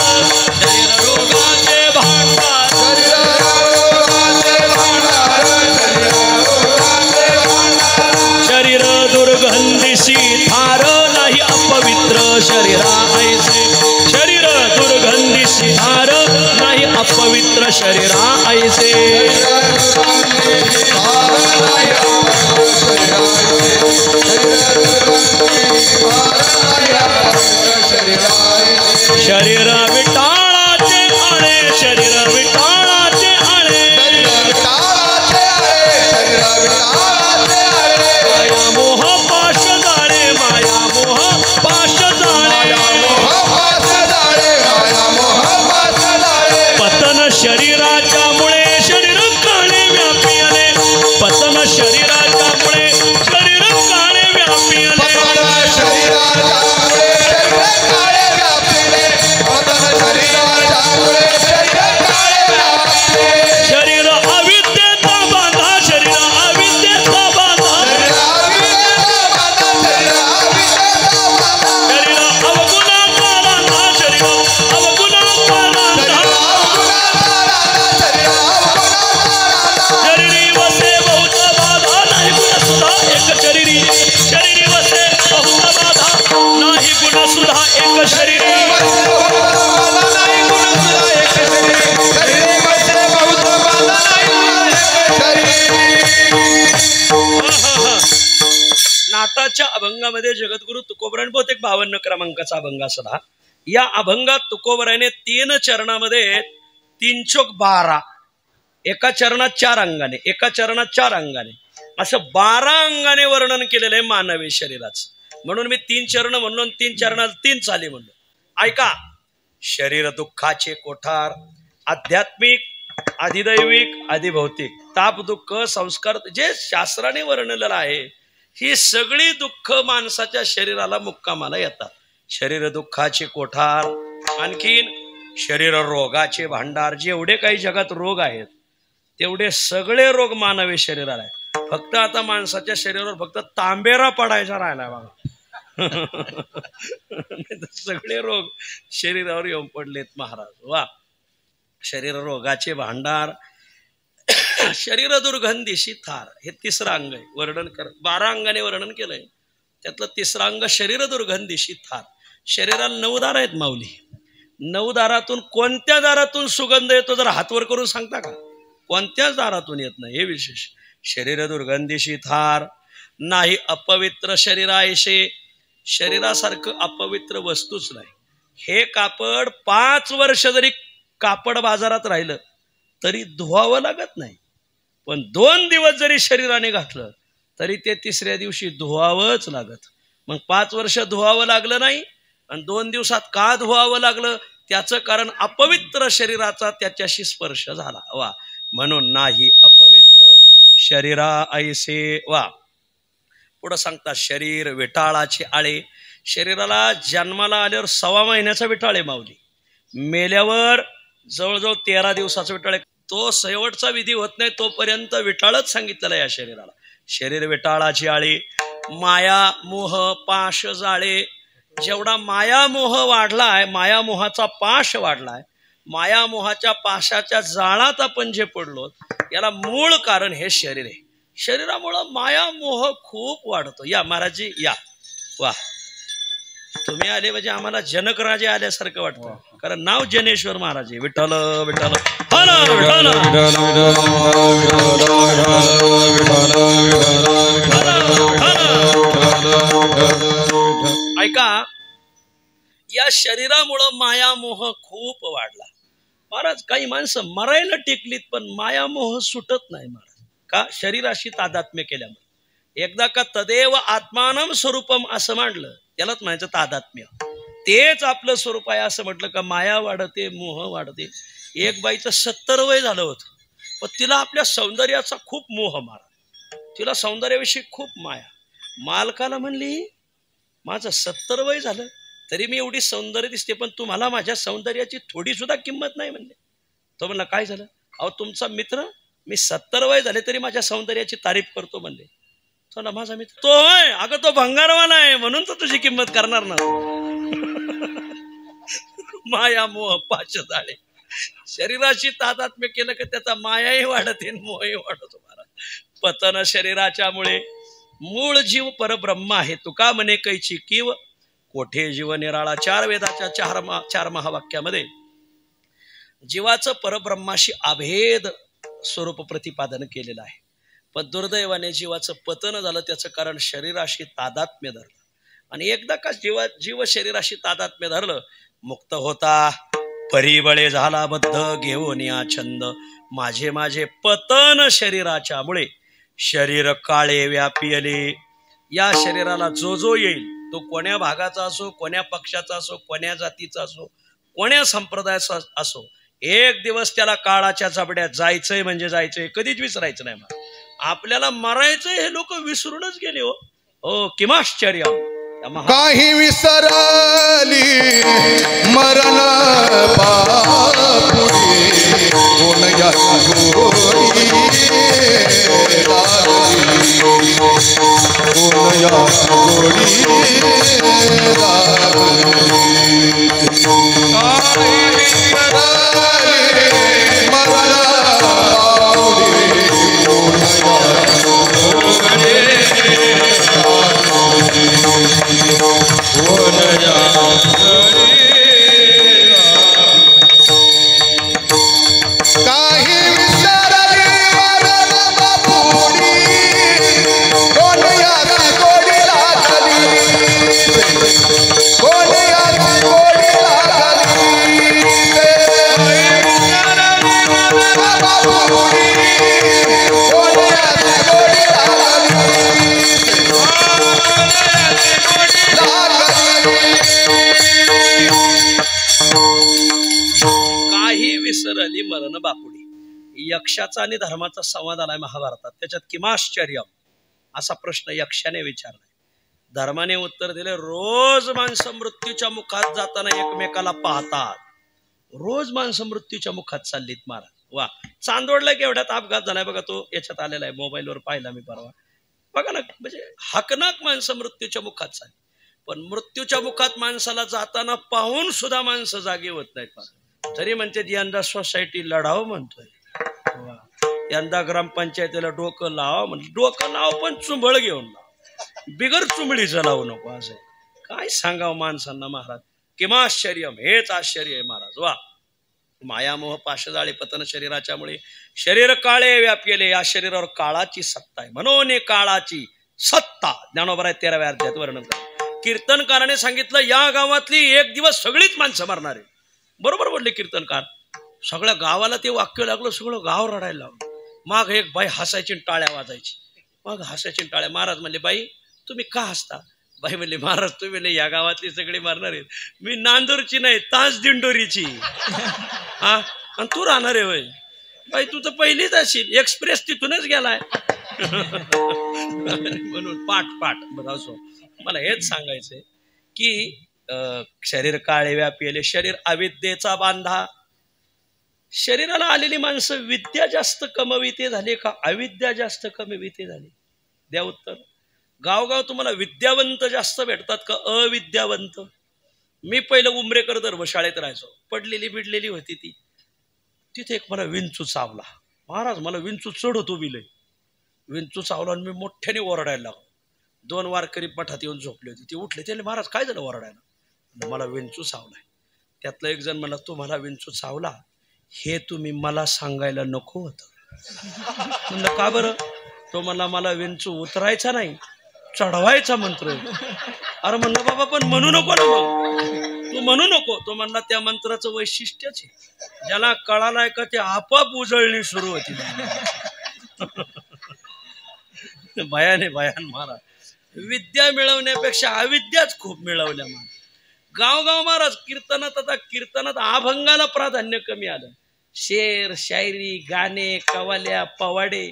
शरीर रोगाचे भांडार, शरीर दुर्गंधीशी थार नाही अपवित्र शरीरा ऐसे, शरीर दुर्गंधीशी धार नाही अपवित्र शरीरा ऐसे. शरीर विटाळाचे आणे, शरीर विटाळाचे आणे, माया मोह पाश जाणे, माया मोह पाश जाणे, पतन शरीराच्या मुळे शरीर काळे व्यापी आले, पतन शरीराच्या मुळे शरीर काळे व्यापी आले, शरीर अविद्येचा बांधा, शरीर अविद्येचा बांधा, शरीर अवगुणाचा बांधा, शरीर अवगुणाचा बांधा, शरीरी वसे बहुत बाधा नाही गुण सुद्धा एक शरीरी, शरीरी वसे बहुत बाधा नाही गुण सुद्धा एक शरीरी, नाटाच्या अभंगामध्ये जगद्गुरु तुकोबराने बहुतेक 52 क्रमांकाचा अभंग असला. या अभंगात तुकोबराने 3 चरणामध्ये 3 चोक 12 एका चरणात 4 अंगाने, एका चरणात 4 अंगाने असं 12 अंगाने वर्णन केलेलं आहे मानवी शरीराचं. म्हणून मी 3 चरण म्हणून 3 चरणात 3 चाली म्हणलो. ऐका. शरीर दुःखाचे कोठार, आध्यात्मिक, अधिदैविक, अधिभौतिक, ताप दुःख संस्कार जे शास्त्राने वर्णलेलं आहे ही सगळी दुःख माणसाच्या शरीराला मुक्कामाला येतात. शरीर दुःखाचे कोठार, आणखीन शरीर रोगाचे भांडार. जेवढे काही जगात रोग आहेत तेवढे सगळे रोग मानवी शरीराला आहेत. फक्त आता माणसाच्या शरीरावर फक्त तांबेरा पडायचा राहिला बघा. सगळे रोग शरीरावर येऊन पडलेत महाराज. वा. शरीर रोगाचे भांडार, शरीर दुर्गंधीशी थार, हे तिसरं अंग आहे. वर्णन कर 12 अंगाने वर्णन केलंय, त्यातलं तिसरं अंग शरीर दुर्गंधीशी थार. शरीराला 9 दार आहेत माऊली. 9 दारातून कोणत्या दारातून सुगंध येतो जरा हातवर करून सांगता का? कोणत्याच दारातून येत नाही, हे विशेष. शरीर दुर्गंधीशी थार, नाही अपवित्र शरीरायशे, शरीरासारखं अपवित्र वस्तूच नाही. हे कापड 5 वर्ष जरी कापड बाजारात राहिलं तरी धुवावं लागत नाही, पण 2 दिवस जरी शरीराने घातलं तरी ते तिसऱ्या दिवशी धुवावंच लागत. मग 5 वर्ष धुवावं लागलं नाही आणि 2 दिवसात का धुवावं लागलं? त्याचं कारण अपवित्र शरीराचा त्याच्याशी स्पर्श झाला. वा. म्हणून नाही अपवित्र शरीरा ऐसे. वा. पुढं सांगतात शरीर विटाळाचे आळे. शरीराला जन्माला आल्यावर 1.25 महिन्याचा विटाळ आहे माऊली. मेल्यावर जवळजवळ 13 दिवसाचा विटाळ आहे. तो शेवटचा विधी होत नाही तोपर्यंत विटाळच सांगितलेला या शरीराला. शरीर विटाळाची आळे, माया मोह पाश जाळे. जेवढा मायामोह वाढलाय, मायामोहाचा पाश वाढलाय, मायामोहाच्या पाशाच्या जाळात आपण जे पडलो, याला मूळ कारण हे शरीर आहे. शरीरामुळं मायामोह खूप वाढतो. या महाराजी या. वा. तुम्ही आले म्हणजे आम्हाला जनक राजे आल्यासारखं वाटतं, कारण नाव जनेश्वर महाराज आहे. विठ्ठल विठ्ठल ऐका. या शरीरामुळं मायामोह खूप वाढला महाराज. काही माणसं मरायला टेकलीत पण मायामोह सुटत नाही महाराज. का? शरीराशी तादात्म्य केल्यामुळे. एकदा का तदेव आत्मानम स्वरूपम असं मांडलं, त्यालाच म्हणायचं तादात्म्य. तेच आपलं स्वरूप आहे असं म्हटलं का माया वाढते, मोह वाढते. एक बाईचं 70 वय झालं होतं, पण तिला आपल्या सौंदर्याचा खूप मोह मारा. तिला सौंदर्याविषयी खूप माया. मालकाला म्हणली माझं 70 वय झालं तरी मी एवढी सौंदर्य दिसते, पण तुम्हाला माझ्या सौंदर्याची थोडी सुद्धा किंमत नाही म्हणले. तो म्हणला काय झालं? अहो तुमचा मित्र, मी 70 वय झाले तरी माझ्या सौंदर्याची तारीफ करतो म्हणले. तो ना माझा मित्र. तो होय? अगं तो भंगारवाला आहे म्हणून तर तुझी किंमत करणार ना. माया मोह पाच झाले. शरीराशी तादात्म्य केलं की त्याचा मायाही वाढते मोहही वाढतो महाराज. पतन शरीराच्या मुळे मूळ जीव परब्रह्म आहे. तुका म्हणे कैची किव कोठे जीव निराळा. 4 वेदाच्या 4 महावाक्यामध्ये जीवाचं परब्रह्माशी अभेद स्वरूप प्रतिपादन केलेलं आहे. पण दुर्दैवाने जीवाचं पतन झालं. त्याचं कारण शरीराशी तादात्म्य धरलं. आणि एकदा का जीव शरीराशी तादात्म्य धरलं, मुक्त होता परिबळे झाला बद्ध घेऊन या छंद. माझे माझे पतन शरीराच्या मुळे शरीर काळे व्यापिले. या शरीराला जो जो येईल तो कोण्या भागाचा असो, कोण्या पक्षाचा असो, कोण्या जातीचा असो, कोण्या संप्रदायाचा असो, एक दिवस त्याला काळाच्या जबड्यात जायचंय म्हणजे जायचंय, कधीच विसरायचं नाही. मला आपल्याला मरायचंय हे लोक विसरूनच गेले. हो किमाश्चर्य. काही विसरली मरण बापुरी कोण या गोरी कोण या गोरी विसरली मरण बापुडी. यक्षाचा आणि धर्माचा संवाद आलाय महाभारतात. त्याच्यात किमाश्चर्य असा प्रश्न यक्षाने विचारलाय. धर्माने उत्तर दिले, रोज माणसं मृत्यूच्या मुखात जाताना एकमेकाला पाहतात. रोज माणसं मृत्यूच्या मुखात चाललीत महाराज. वा. चांदोडला केवढ्यात अपघात झालाय बघा. तो याच्यात आलेला आहे, मोबाईलवर पाहिला मी परवा. बघा ना, म्हणजे हकनाक माणसं मृत्यूच्या मुखात चालली. पण मृत्यूच्या मुखात माणसाला जाताना पाहून सुद्धा माणसं जागी होत नाहीत. तरी म्हणते यंदा सोसायटी लढाव म्हणतोय, यंदा ग्रामपंचायतीला डोकं लाव म्हणजे डोकं लाव पण चुंबळ घेऊन लाव, बिगर चुंबळीचं लावू नको. असं काय सांगावं माणसांना महाराज. किंवा आश्चर्यम, हेच आश्चर्य आहे महाराज. वा, मायामोह पाशजाळे पतन शरीराच्यामुळे शरीर काळे व्यापलेले, या शरीरावर काळाची सत्ता आहे म्हणून काळाची सत्ता ज्ञानोबा 13व्या अध्यायात वर्णन करतात. कीर्तनकाराने सांगितलं या गावातली एक दिवस सगळीच माणसं मरणार आहे. बरोबर बोलले कीर्तनकार. सगळ्या गावाला ते वाक्य लागलं, सगळं गाव रडायला लागलं. मग एक बाई हसायची टाळ्या वाजायची, मग हसायची टाळ्या. महाराज म्हणले बाई तुम्ही का हसता? बाई म्हणले महाराज तुम्ही म्हणले या गावातली सगळी मरणार आहेत, मी नांदूरची नाही ताज दिंडोरीची हा, आणि तू राहणार आहे होय? बाई तू तर पहिलीच असेल, एक्सप्रेस तिथूनच गेलाय म्हणून पाठ पाठ. बरं असो, मला हेच सांगायचंय की शरीर काळे व्यापलेले, शरीर अविद्येचा बांधा. शरीराला आलेली माणसं विद्या जास्त कमविते झाले का अविद्या जास्त कमविते झाली? द्या उत्तर. गावगाव तुम्हाला विद्यावंत जास्त भेटतात का अविद्यावंत? मी पहिलं उमरेकर धर्मशाळेत राहायचो, पडलेली बिडलेली होती ती. तिथे एक मला विंचू चावला. महाराज मला विंचू चढत उभिलंय, विंचू चावला आणि मी मोठ्याने ओरडायला लागलो. 2 वारकरी मठात येऊन झोपले होते, ते उठले, ते महाराज काय झालं ओरडायला? मला विंचू चावलाय. त्यातलं एक जण मला तुम्हाला विंचू चावला हे तुम्ही मला सांगायला नको होतं. म्हणलं का बरं? तो मला विंचू उतरायचा नाही चढवायचा मंत्र. अरे म्हणलं बाबा पण म्हणू नको ना, मग तू म्हणू नको. तो म्हणला त्या मंत्राचं वैशिष्ट्यच आहे, ज्याला कळालाय का ते आपोआप उजळणी सुरू होती. भयाने भयान महाराज. विद्या मिळवण्यापेक्षा अविद्याच खूप मिळवल्या महाराज. गावगाव महाराज कीर्तनात, आता कीर्तनात अभंगाला प्राधान्य कमी आलं. शेर शायरी गाणे कवाल्या पवाडे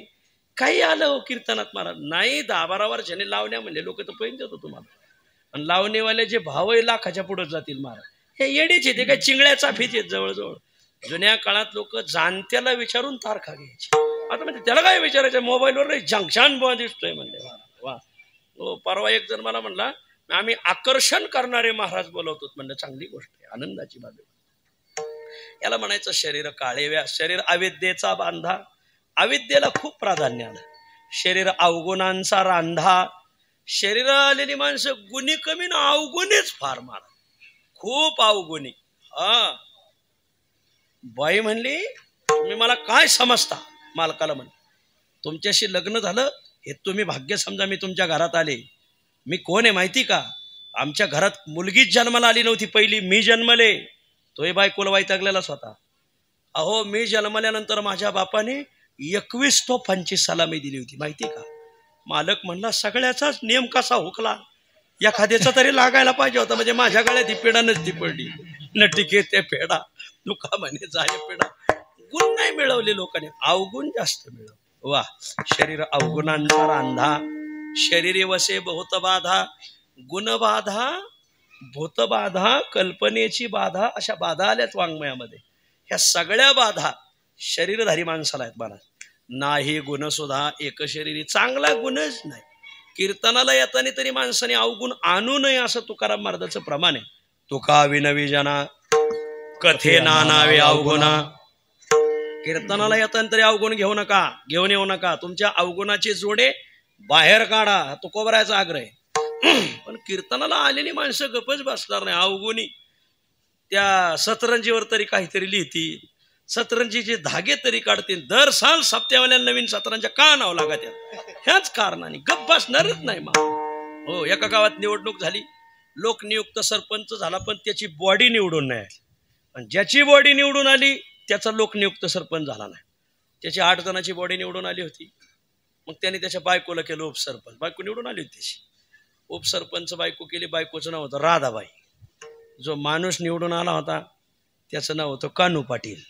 काही आलं हो कीर्तनात महाराज नाही. 10-12 वर्षांनी लावण्या म्हणले लोक तर पैन देतो तुम्हाला, आणि लावणीवाले जे भावही लाखाच्या पुढे जातील महाराज. हे येडीचे, ते काय चिंगळ्या चाफीचे जवळजवळ. जुन्या काळात लोक जाणत्याला विचारून तारखा घ्यायची. आता म्हणजे त्याला काय विचारायचं, मोबाईलवर जंक्शन बुवा दिसतोय म्हणले. वा, हो. परवा एक जण मला म्हणला आम्ही आकर्षण करणारे महाराज बोलवतो. म्हणलं चांगली गोष्ट आहे, आनंदाची बाब. याला म्हणायचं शरीर काळे व्या, शरीर अविद्येचा बांधा. अविद्येला खूप प्राधान्य आलं. शरीर अवगुणांचा रांधा. शरीराला आलेली माणसं गुणी कमी ना अवगुणीच फार महाराज, खूप अवगुणी. हा, बाई म्हणली तुम्ही मला काय समजता? मालकाला म्हण तुमच्याशी लग्न झालं हे तुम्ही भाग्य समजा, मी तुमच्या घरात आले. मी कोण आहे माहिती का? आमच्या घरात मुलगीच जन्माला आली नव्हती, पहिली मी जन्मले. तोही बायकोला वैतागलेलाच होता. अहो मी जन्मल्यानंतर माझ्या बापाने 21 तोफांची सलामी दिली होती माहिती का? मालक म्हणला सगळ्याचाच नियम कसा हुकला, एखाद्याचा तरी लागायला पाहिजे होता. म्हणजे माझ्या गळ्यात ही पेडा नसती पडली. नटिके ते पेडा तुका म्हणे जाय पेडा. गुण नाही मिळवले लोकांनी, अवगुण जास्त मिळव. वा, शरीर अवगुणांचा रांधा. शरीरे वसे बहुत बाधा. गुणबाधा, भूतबाधा, कल्पनेची बाधा, अशा बाधा आल्यात वाङ्मयामध्ये. ह्या सगळ्या बाधा शरीरधारी माणसाला आहेत महाराज. नाही गुण सुद्धा एक शरीरी, चांगला गुणच नाही. कीर्तनाला येताना तरी माणसाने अवगुण आणू नये असं तुकाराम महाराजाचं प्रमाण आहे. तुका विनवी जना कथे नानावे अवगुणा. कीर्तनाला येताना तरी अवगुण घेऊ नका, घेऊन येऊ नका. तुमच्या अवगुणाचे जोडे बाहेर काढा, तुकोबरायचा आग्रह. पण कीर्तनाला आलेली माणसं गपच बसणार नाही. अवगुणी त्या सतरंजीवर तरी काहीतरी लिहितील, सतरंजीचे धागे तरी काढतील. दर साल सप्त्यावाल्या नवीन सतरंजा का नाव लागत ह्याच कारणाने गप बसणारच नाही मा. हो, एका गावात निवडणूक झाली, लोकनियुक्त सरपंच झाला, पण त्याची बॉडी निवडून नाही आली. आणि ज्याची बॉडी निवडून आली त्याचा लोकनियुक्त सरपंच झाला नाही. त्याची 8 जणांची बॉडी निवडून आली होती. मग त्याने त्याच्या बायकोला केलं उपसरपंच. बायको निवडून आली होती त्याची. उपसरपंच बायको केली. बायकोचं नाव होतं राधाबाई. जो माणूस निवडून आला होता त्याचं नाव होतं कानू पाटील.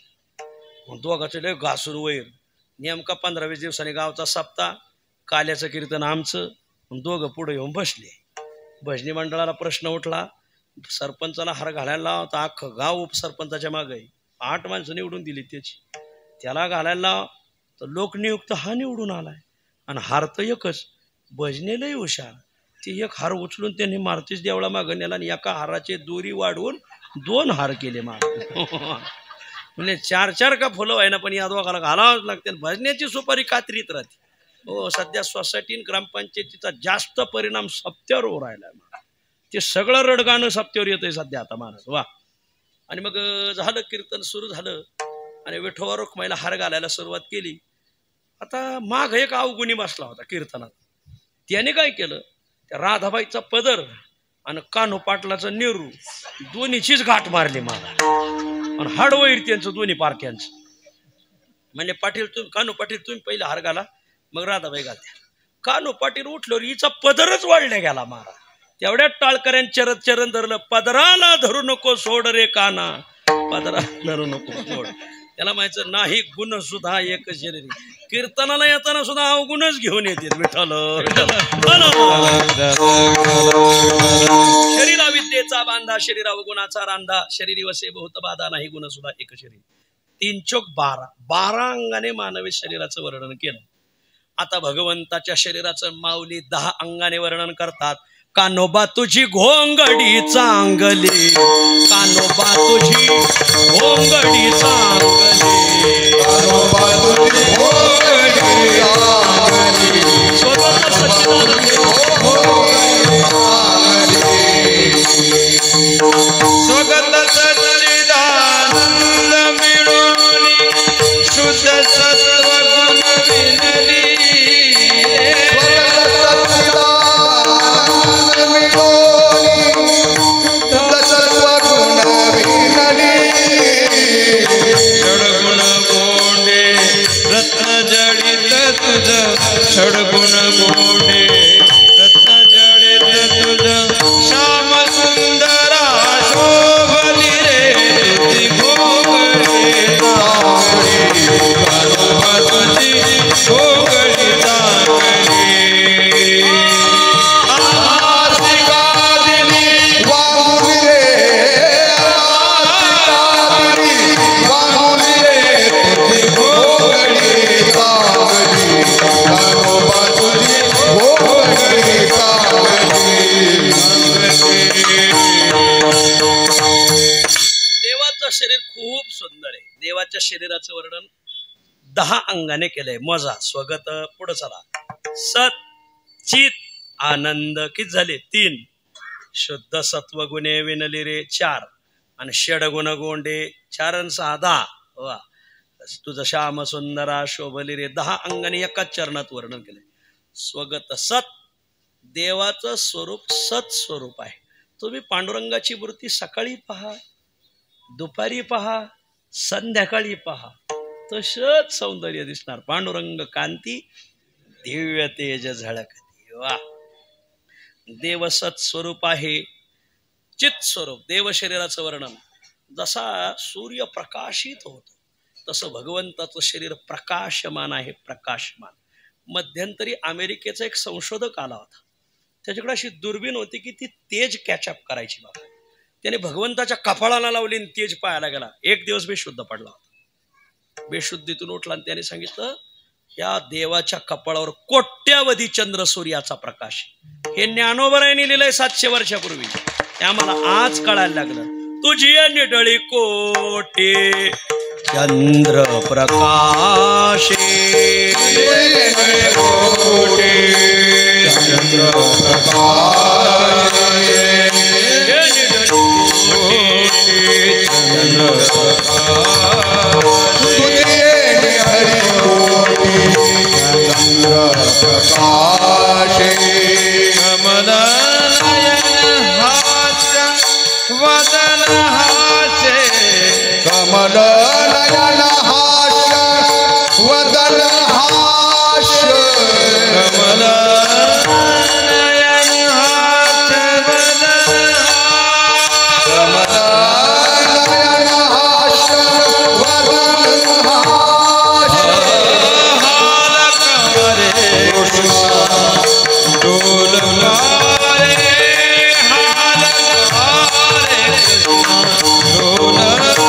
मग दोघाचं लय घासून वैर. नेमका 15-20 दिवसांनी गावचा सप्ताह, काल्याचं कीर्तन आमचं. मग दोघं पुढे येऊन बसले. भजनी मंडळाला प्रश्न उठला, सरपंचाला हार घालायला होता. अख्खं गाव उपसरपंचाच्या मागे 8 माणसं निवडून दिली त्याची. त्याला घालायला तर लोकनियुक्त हा निवडून आलाय, आणि हार तर एकच. भजनेलाही हुशार, ते एक हार उचलून त्यांनी मारुतीच देवळा मागं नेला आणि एका हाराचे दोरी वाढवून 2 हार केले माग. म्हणजे 4 का फुलं व्हायना पण या दोघाला घालावंच लागते. भजण्याची सुपारी कात्रीत राहते. हो सध्या सोसायटी ग्रामपंचायतीचा जास्त परिणाम सप्त्यावर होऊ राहिला. ते सगळं रडगाणं सप्त्यावर येतंय सध्या आता महाराज. वा. आणि मग झालं कीर्तन सुरू झालं आणि विठोबा रुक्माईला हार घालायला सुरुवात केली. आता माग एक अवगुणी बसला होता कीर्तनात. त्याने काय केलं, त्या राधाबाईचा पदर आणि कान्हो पाटलाचं नेहरू दोन्हीचीच गाठ मारली माग आणि हाडवैर त्यांचं दोन्ही पारख्यांचं. म्हणजे पाटील तुम्ही कान्हो पाटील तुम्ही पहिले हार घाला मग राधाबाई घालत्या. कान्हो पाटील उठल्यावर हिचा पदरच वाढल्या गेला मारा. तेवढ्या टाळकऱ्यां चरण चरण धरलं. पदराला धरू नको सोड रे काना, पदराला धरू नको सोड. त्याला माहिती नाही गुण सुद्धा एक शरीर. कीर्तनाला येताना सुद्धा अवगुणच घेऊन येते विठ्ठल. शरीरा विद्येचा बांधा, शरीर अवगुणाचा रांधा, शरीरी वसे बहुत बाधा, नाही गुण सुद्धा एक शरीर. 3 चोक 12 12 अंगाने मानवी शरीराचं वर्णन केलं. आता भगवंताच्या शरीराचं माऊली 10 अंगाने वर्णन करतात. कानोबा तुझी घोंगडी चांगली, कानोबा तुझी घोंगडी चांगली, कानोबा तुझी घोंगडी चांगली, स्वतः सच्चिदानंद स्वगत सच्चिदानंद मिळून शुद्ध सत्व गुण विनली. षडगुण गोडे रत्न जडित तुझ श्याम सुंदरा शोभली रे तुझी घोगडी चांगली, कानोबा तुझी घोगडी चांगली. देवाचं शरीर खूप सुंदर आहे. देवाच्या शरीराचं वर्णन 10 अंगाने केलंय. मोजा स्वगत पुढे चला. सत चित आनंद किती झाले 3, शुद्ध सत्व गुणे विनली रे 4 आणि षडगुण गोंडे 4 आणि 6 10. वा. तुझं श्याम सुंदरा शोभली रे 10 अंगाने एकाच चरणात वर्णन केलंय. स्वगत सत, देवाचं स्वरूप सत स्वरूप आहे. तुम्ही पांडुरंगाची मूर्ती सकाळी पहा, दुपारी पहा, संध्याकाळी पहा, तसंच सौंदर्य दिसणार. पांडुरंग कांती दिव्य तेज झळकते. वा. देव सत स्वरूप आहे. चित स्वरूप देव शरीराचं वर्णन. जसा सूर्य प्रकाशित होतो तसं भगवंताचं शरीर प्रकाशमान आहे. प्रकाशमान. मध्यंतरी अमेरिकेचा एक संशोधक आला होता. त्याच्याकडे अशी दुर्बीण होती की ती तेज कॅचअप करायची. बाबा त्याने भगवंताच्या कपाळाला लावली आणि तेज पाहायला गेला. 1 दिवस बेशुद्ध पडला होता. बेशुद्धीतून उठला आणि त्याने सांगितलं या देवाच्या कपाळावर कोट्यावधी चंद्र सूर्याचा प्रकाश. हे ज्ञानोबरायांनी लिहिलंय 700 वर्षापूर्वी. ते आम्हाला आज कळायला लागलं. तुझी निडळी कोटे चंद्र प्रकाशे, चंद्र प्रकाशे, चंद्र प्रकाशे, कमलनयन हास्य वदन हास्य, कमलनयन हास्य वदन हास्य, कमलनयन हास्य वदन हास्य, कमलनयन हास्य वदन हास्य, हालकारे कृष्ण डोलकारे, हालकारे कृष्ण डोलकारे.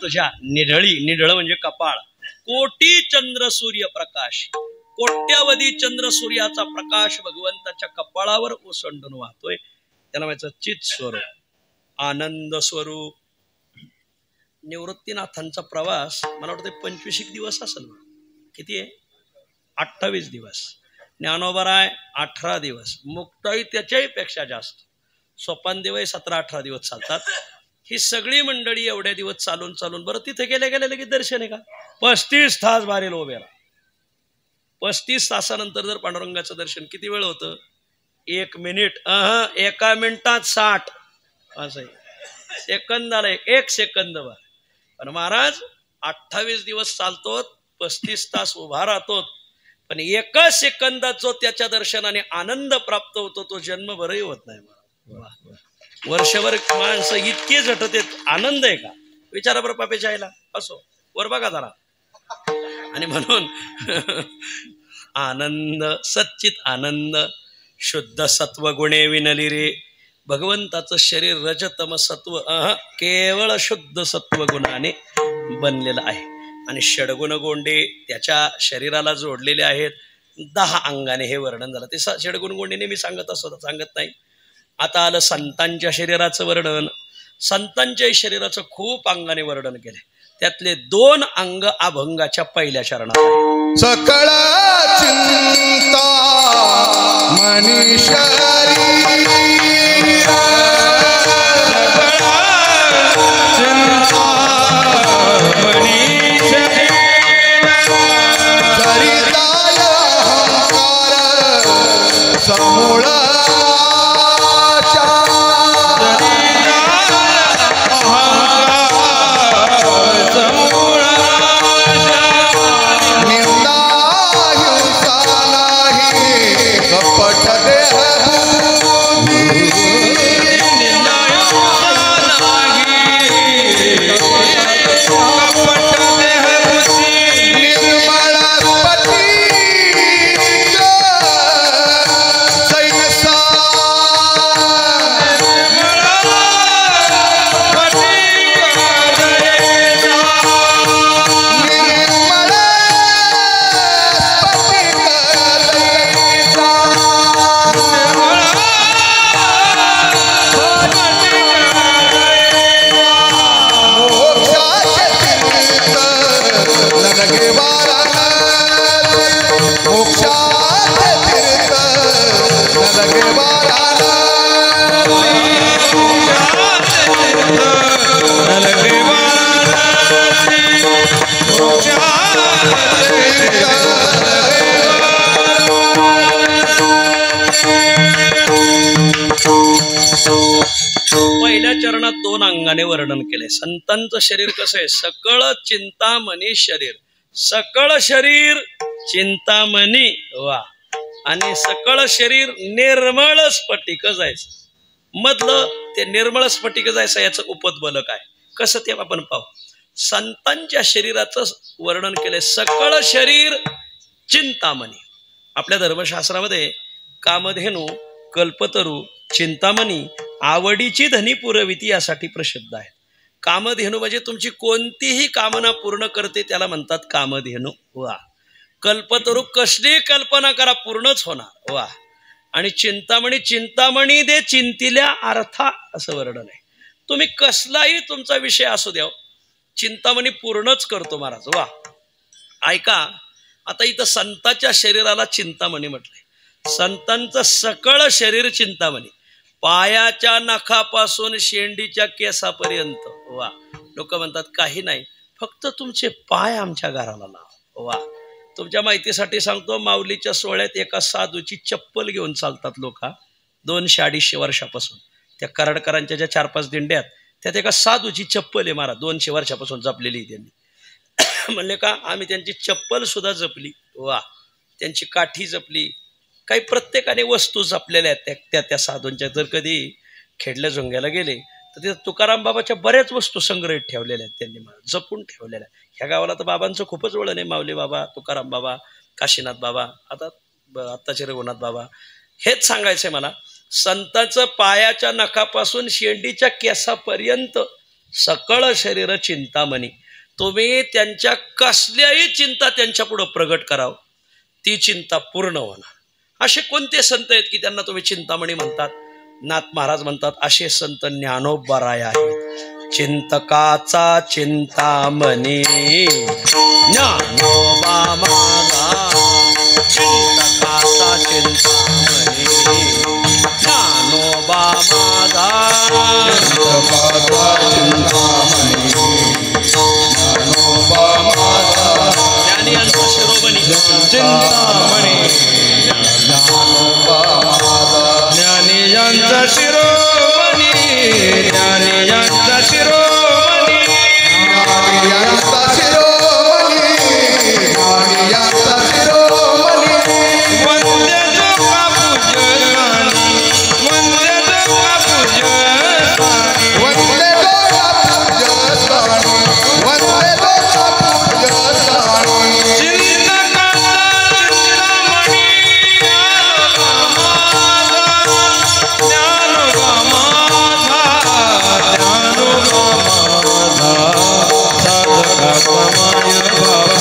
तुझ्या निढळी, निढळ म्हणजे कपाळ, कोटी चंद्र सूर्य प्रकाश, कोट्यावधी चंद्र सूर्याचा प्रकाश भगवंताच्या कपाळावर ओसंडून वाहतोय. त्याला म्हणायचं चित स्वरूप, आनंद स्वरूप. निवृत्तीनाथांचा प्रवास मला वाटतं 25 दिवस असेल. किती आहे? 28 दिवस. ज्ञानोबराय 18 दिवस. मुक्ताई त्याच्याही पेक्षा जास्त. सोपानदेवही 17-18 दिवस चालतात. ही सगळी मंडळी एवढ्या दिवस चालून चालून, बरं तिथे गेले गेले लगेच दर्शन आहे का? 35 तास बारीला उभे राहा. 35 तासानंतर जर पांडुरंगाचं दर्शन किती वेळ होतं? 1 मिनिट. 1 मिनिटात 60 असं सेकंदाला 1 सेकंद वर. पण महाराज 28 दिवस चालतो, 35 तास उभा राहतो, पण 1 सेकंदात जो त्याच्या दर्शनाने आनंद प्राप्त होतो तो जन्मभरही होत नाही. वर्षभर माणसं इतके झटत आहेत. आनंद आहे का? विचारा बरं पापेच्या आईला. असो वर बघा जरा. आणि म्हणून आनंद, सच्चित आनंद, शुद्ध सत्व गुणे विनली रे. भगवंताचं शरीर रजतम सत्व केवळ शुद्ध सत्व गुणाने बनलेलं आहे. आणि षडगुण गोंडे त्याच्या शरीराला जोडलेले आहेत. 10 अंगाने हे वर्णन झालं. ते षडगुण गोंडेने मी सांगत नाही. आता आलं संतांच्या शरीराचं वर्णन. संतांच्याही शरीराचं खूप अंगाने वर्णन केले. त्यातले 2 अंग अभंगाच्या पहिल्या चरणात आहे. सकळ चिंता मनीषरी पहिल्या चरणात 2 अंगाने वर्णन केले. संतांचं शरीर कसं आहे? सकळ चिंतामणी शरीर. सकळ शरीर चिंतामणी. वा. आणि सकळ शरीर निर्मळ स्फटिक जायचं. मधलं ते निर्मळ स्फटिक जायचं याचं उपद्बल काय, कसं ते आपण पाहू. संतांच्या शरीराचं वर्णन केलंय. सकळ शरीर चिंतामणी. आपल्या धर्मशास्त्रामध्ये कामधेनू, कल्पतरू, चिंतामणी आवडीची धनी पुरविती यासाठी प्रसिद्ध आहे. कामधेनू म्हणजे तुमची कोणतीही कामना पूर्ण करते, त्याला म्हणतात कामधेनू. वा. कल्पतरू कसली कल्पना करा पूर्णच होणार. वा. आणि चिंतामणी, चिंतामणी दे चिंतिल्या अर्था असं वर्णन आहे. तुम्ही कसलाही तुमचा विषय असू द्या, चिंतामणी पूर्णच करतो महाराज. वा. ऐका, आता इथं संतांच्या शरीराला चिंतामणी म्हटलंय. संतांचं सकळ शरीर चिंतामणी, पायाच्या नखापासून शेंडीच्या केसापर्यंत. वा. लोक म्हणतात काही नाही, फक्त तुमचे पाय आमच्या घराला लाव. वा. तुमच्या माहितीसाठी सांगतो, माऊलीच्या सोहळ्यात एका साधूची चप्पल घेऊन चालतात लोक 200-250 वर्षापासून. त्या कराडकरांच्या ज्या 4-5 दिंड्यात त्यात एका साधूची चप्पल आहे महाराज, 200 वर्षापासून जपलेली त्यांनी. म्हणले का आम्ही त्यांची चप्पल सुद्धा जपली. वा. त्यांची काठी जपली. काही प्रत्येकाने वस्तू जपलेल्या आहेत त्या साधूंच्या. जर कधी खेडल्या झोंग्याला गेले तर तिथं तुकाराम बाबाच्या बऱ्याच वस्तू संग्रहित ठेवलेल्या आहेत त्यांनी, जपून ठेवलेल्या. ह्या गावाला तर बाबांचं खूपच वळण आहे. माऊली बाबा, तुकाराम बाबा, काशीनाथ बाबा, आत्ताचे रघुनाथ बाबा. हेच सांगायचंय मला. संतांचं पायाच्या नखापासून शेंडीच्या केसापर्यंत सकळ शरीर चिंतामणी. तुम्ही त्यांच्या कसल्याही चिंता त्यांच्या पुढं प्रगट करावं, ती चिंता पूर्ण होणार. असे कोणते संत आहेत की त्यांना तुम्ही चिंतामणी म्हणतात? नाथ महाराज म्हणतात असे संत ज्ञानोबराय आहेत. चिंतकाचा चिंतामणी ज्ञानोबा माझा, चिंतकाचा चिंतामणी ज्ञानोबा माझा, चिंतकाचा चिंतामणी ज्ञानोबा माझा, ज्ञानी यांचा शिरोमणी चिंतामणी ज्ञानोबा माझा, ज्ञानी यांचा शिरोमणी, ज्ञानी यांचा शिरोमणी, ज्ञानी यांचा शिरोमणी, ज्ञानी यांचा शिरोमणी, वंद्य जोगा पूजनानी, वंद्य जोगा पूजनानी, वंदे दोषा पूज्य स्थानी, वंदे दोषा पूज्य स्थानी, चिंतकाचा चिंतामणी ज्ञानोबा माझा, ज्ञानोबा माझा, साधकाचा माय भाऊ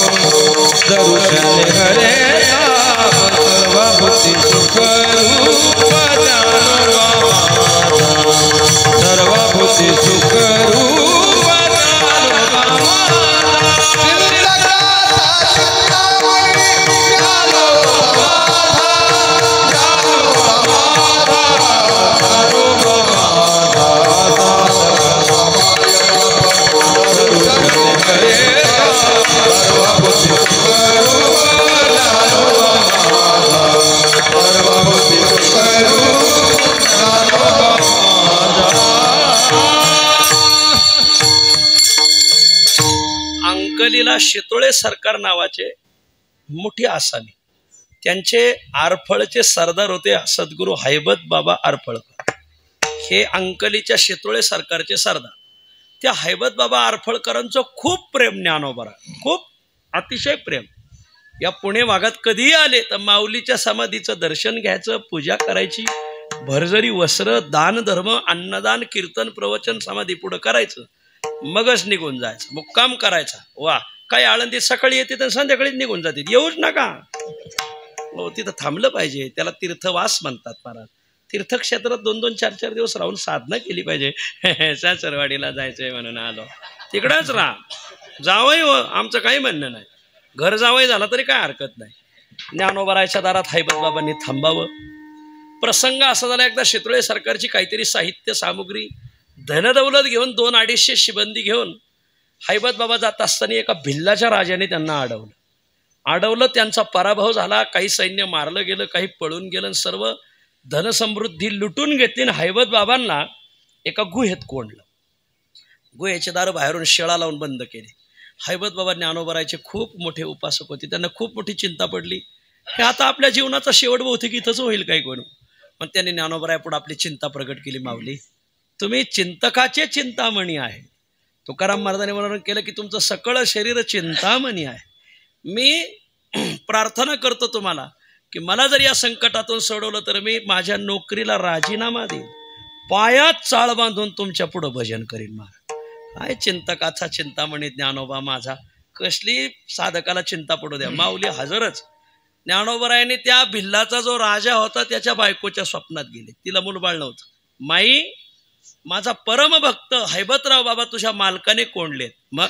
दर्शन हरे ताप, सर्वभूती सुखरूप ज्ञानोबा माझा, सर्वभूती सुखरूप ज्ञानोबा माझा. चिंतकाचा चिंतामणी ज्ञानोबा माझा, ज्ञानोबा अंकलीला शितोळे सरकार नावाचे मोठे आसामी, त्यांचे आरफळचे सरदार होते सद्गुरू हैबत बाबा आरफळकर. हे अंकलीच्या शितोळे सरकारचे सरदार. त्या हैबत बाबा आरफळकरांचं खूप प्रेम ज्ञानोबा, खूप अतिशय प्रेम. या पुणे भागात कधीही आले तर माऊलीच्या समाधीचं दर्शन घ्यायचं, पूजा करायची, भरजरी वस्त्र, दान धर्म, अन्नदान, कीर्तन, प्रवचन समाधी पुढं करायचं, मगच निघून जायचं, मुक्काम करायचा. वा, काही आळंदीत सकाळी येते तर संध्याकाळीच निघून जाते, येऊच नका. हो, तिथं थांबलं पाहिजे, त्याला तीर्थवास म्हणतात महाराज. तीर्थक्षेत्रात 2-2, 4-4 दिवस राहून साधना केली पाहिजे. सासरवाडीला जायचंय म्हणून आलो, तिकडंच राहा, जावई हो, आमचं काही म्हणणं नाही, घर जावई झाला तरी काय हरकत नाही. ज्ञानोबरायच्या दारात हैबत बाबांनी थांबावं. प्रसंग असा झाला, एकदा शितोळे सरकारची काहीतरी साहित्य सामुग्री, धनदौलत घेऊन 200-250 शिबंदी घेऊन हैबत बाबा जात असताना एका भिल्लाच्या राजाने त्यांना अडवलं. त्यांचा पराभव झाला, काही सैन्य मारलं गेलं, काही पळून गेलं, सर्व धनसमृद्धी लुटून घेतली. हैबत बाबांना एका गुहेत कोंडलं. गुहेचे दार बाहेरून शेळा लावून बंद केले. हैबत बाबा ज्ञानोबरायचे खूप मोठे उपासक होते, त्यांना खूप मोठी चिंता पडली, हे आता आपल्या जीवनाचा शेवट बहुतेक इथंच होईल काय कोण. पण त्यांनी ज्ञानोबरायापुढे आपली चिंता प्रगट केली. माऊली, तुम्ही चिंतकाचे चिंतामणी आहे. तुकाराम महाराजांनी वर्णन केलं की तुमचं सकळ शरीर चिंतामणी आहे. मी प्रार्थना करतो तुम्हाला की मला जर या संकटातून सोडवलं तर मी माझ्या नोकरीला राजीनामा देईन, पायात चाळ बांधून तुमच्या पुढं भजन करीन. महाराज, काय चिंतकाचा चिंतामणी ज्ञानोबा माझा, कसली साधकाला चिंता पडू द्या. माऊली हजरच. ज्ञानोबरायाने त्या भिल्लाचा जो राजा होता त्याच्या बायकोच्या स्वप्नात गेले. तिला मूलबाळ नव्हतं. माई, माझा परमभक्त हैबतराव बाबा तुझ्या मालकाने कोंडलेत, मग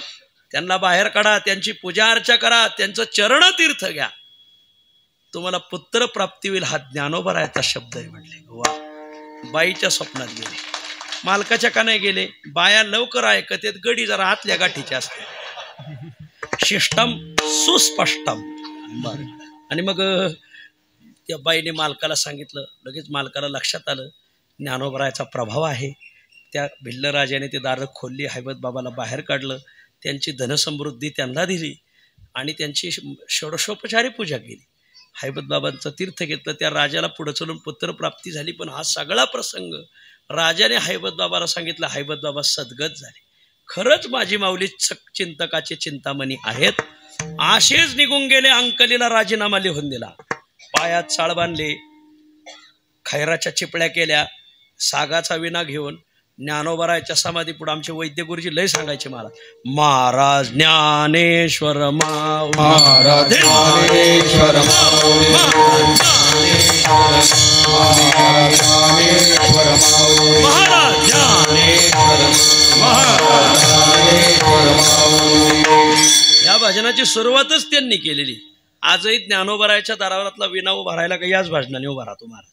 त्यांना बाहेर काढा, त्यांची पूजा अर्चा करा, त्यांचं चरणतीर्थ घ्या, तुम्हाला पुत्र प्राप्ती होईल. हा ज्ञानोबरायाचा शब्द आहे म्हणले. वा, बाईच्या स्वप्नात गेले, मालकाच्या का नाही गेले? बाया लवकर ऐकत आहेत, गडी जरा आतल्या गाठीच्या असते, शिष्टम सुस्पष्टम. आणि मग त्या बाईने मालकाला सांगितलं. लगेच मालकाला लक्षात आलं ज्ञानोबरायाचा प्रभाव आहे. त्या भिल्ल राजाने ते दारं खोलली, हैबत बाबाला बाहेर काढलं, त्यांची धनसमृद्धी त्यांना दिली आणि त्यांची षोडशोपचारी पूजा केली. हैबत बाबांचं तीर्थ घेतलं. त्या राजाला पुढे चलून पुत्रप्राप्ती झाली. पण हा सगळा प्रसंग राजाने हैबत बाबाला सांगितलं. हैबत बाबा सद्गत झाले. खरंच माझी माऊली चिंतकाचे चिंतामणी आहेत. असेच निघून गेले. अंकलीला राजीनामा लिहून दिला, पायात चाळ बांधले, खैराच्या चिपळ्या केल्या, सागाचा विना घेऊन ज्ञानोबरायच्या समाधी पुढे आमचे वैद्य गुरुजी लय सांगायचे मला, महाराज ज्ञानेश्वर माऊली, महाराज ज्ञानेश्वर माऊली, महाराज ज्ञानेश्वर माऊली, महाराज ज्ञानेश्वर, महाराज ज्ञानेश्वर माऊली. या भजनाची सुरुवातच त्यांनी केलेली. आजही ज्ञानोबरायच्या दारावरातला विना उभा राहायला का याच भजनाने उभा राहतो महाराज.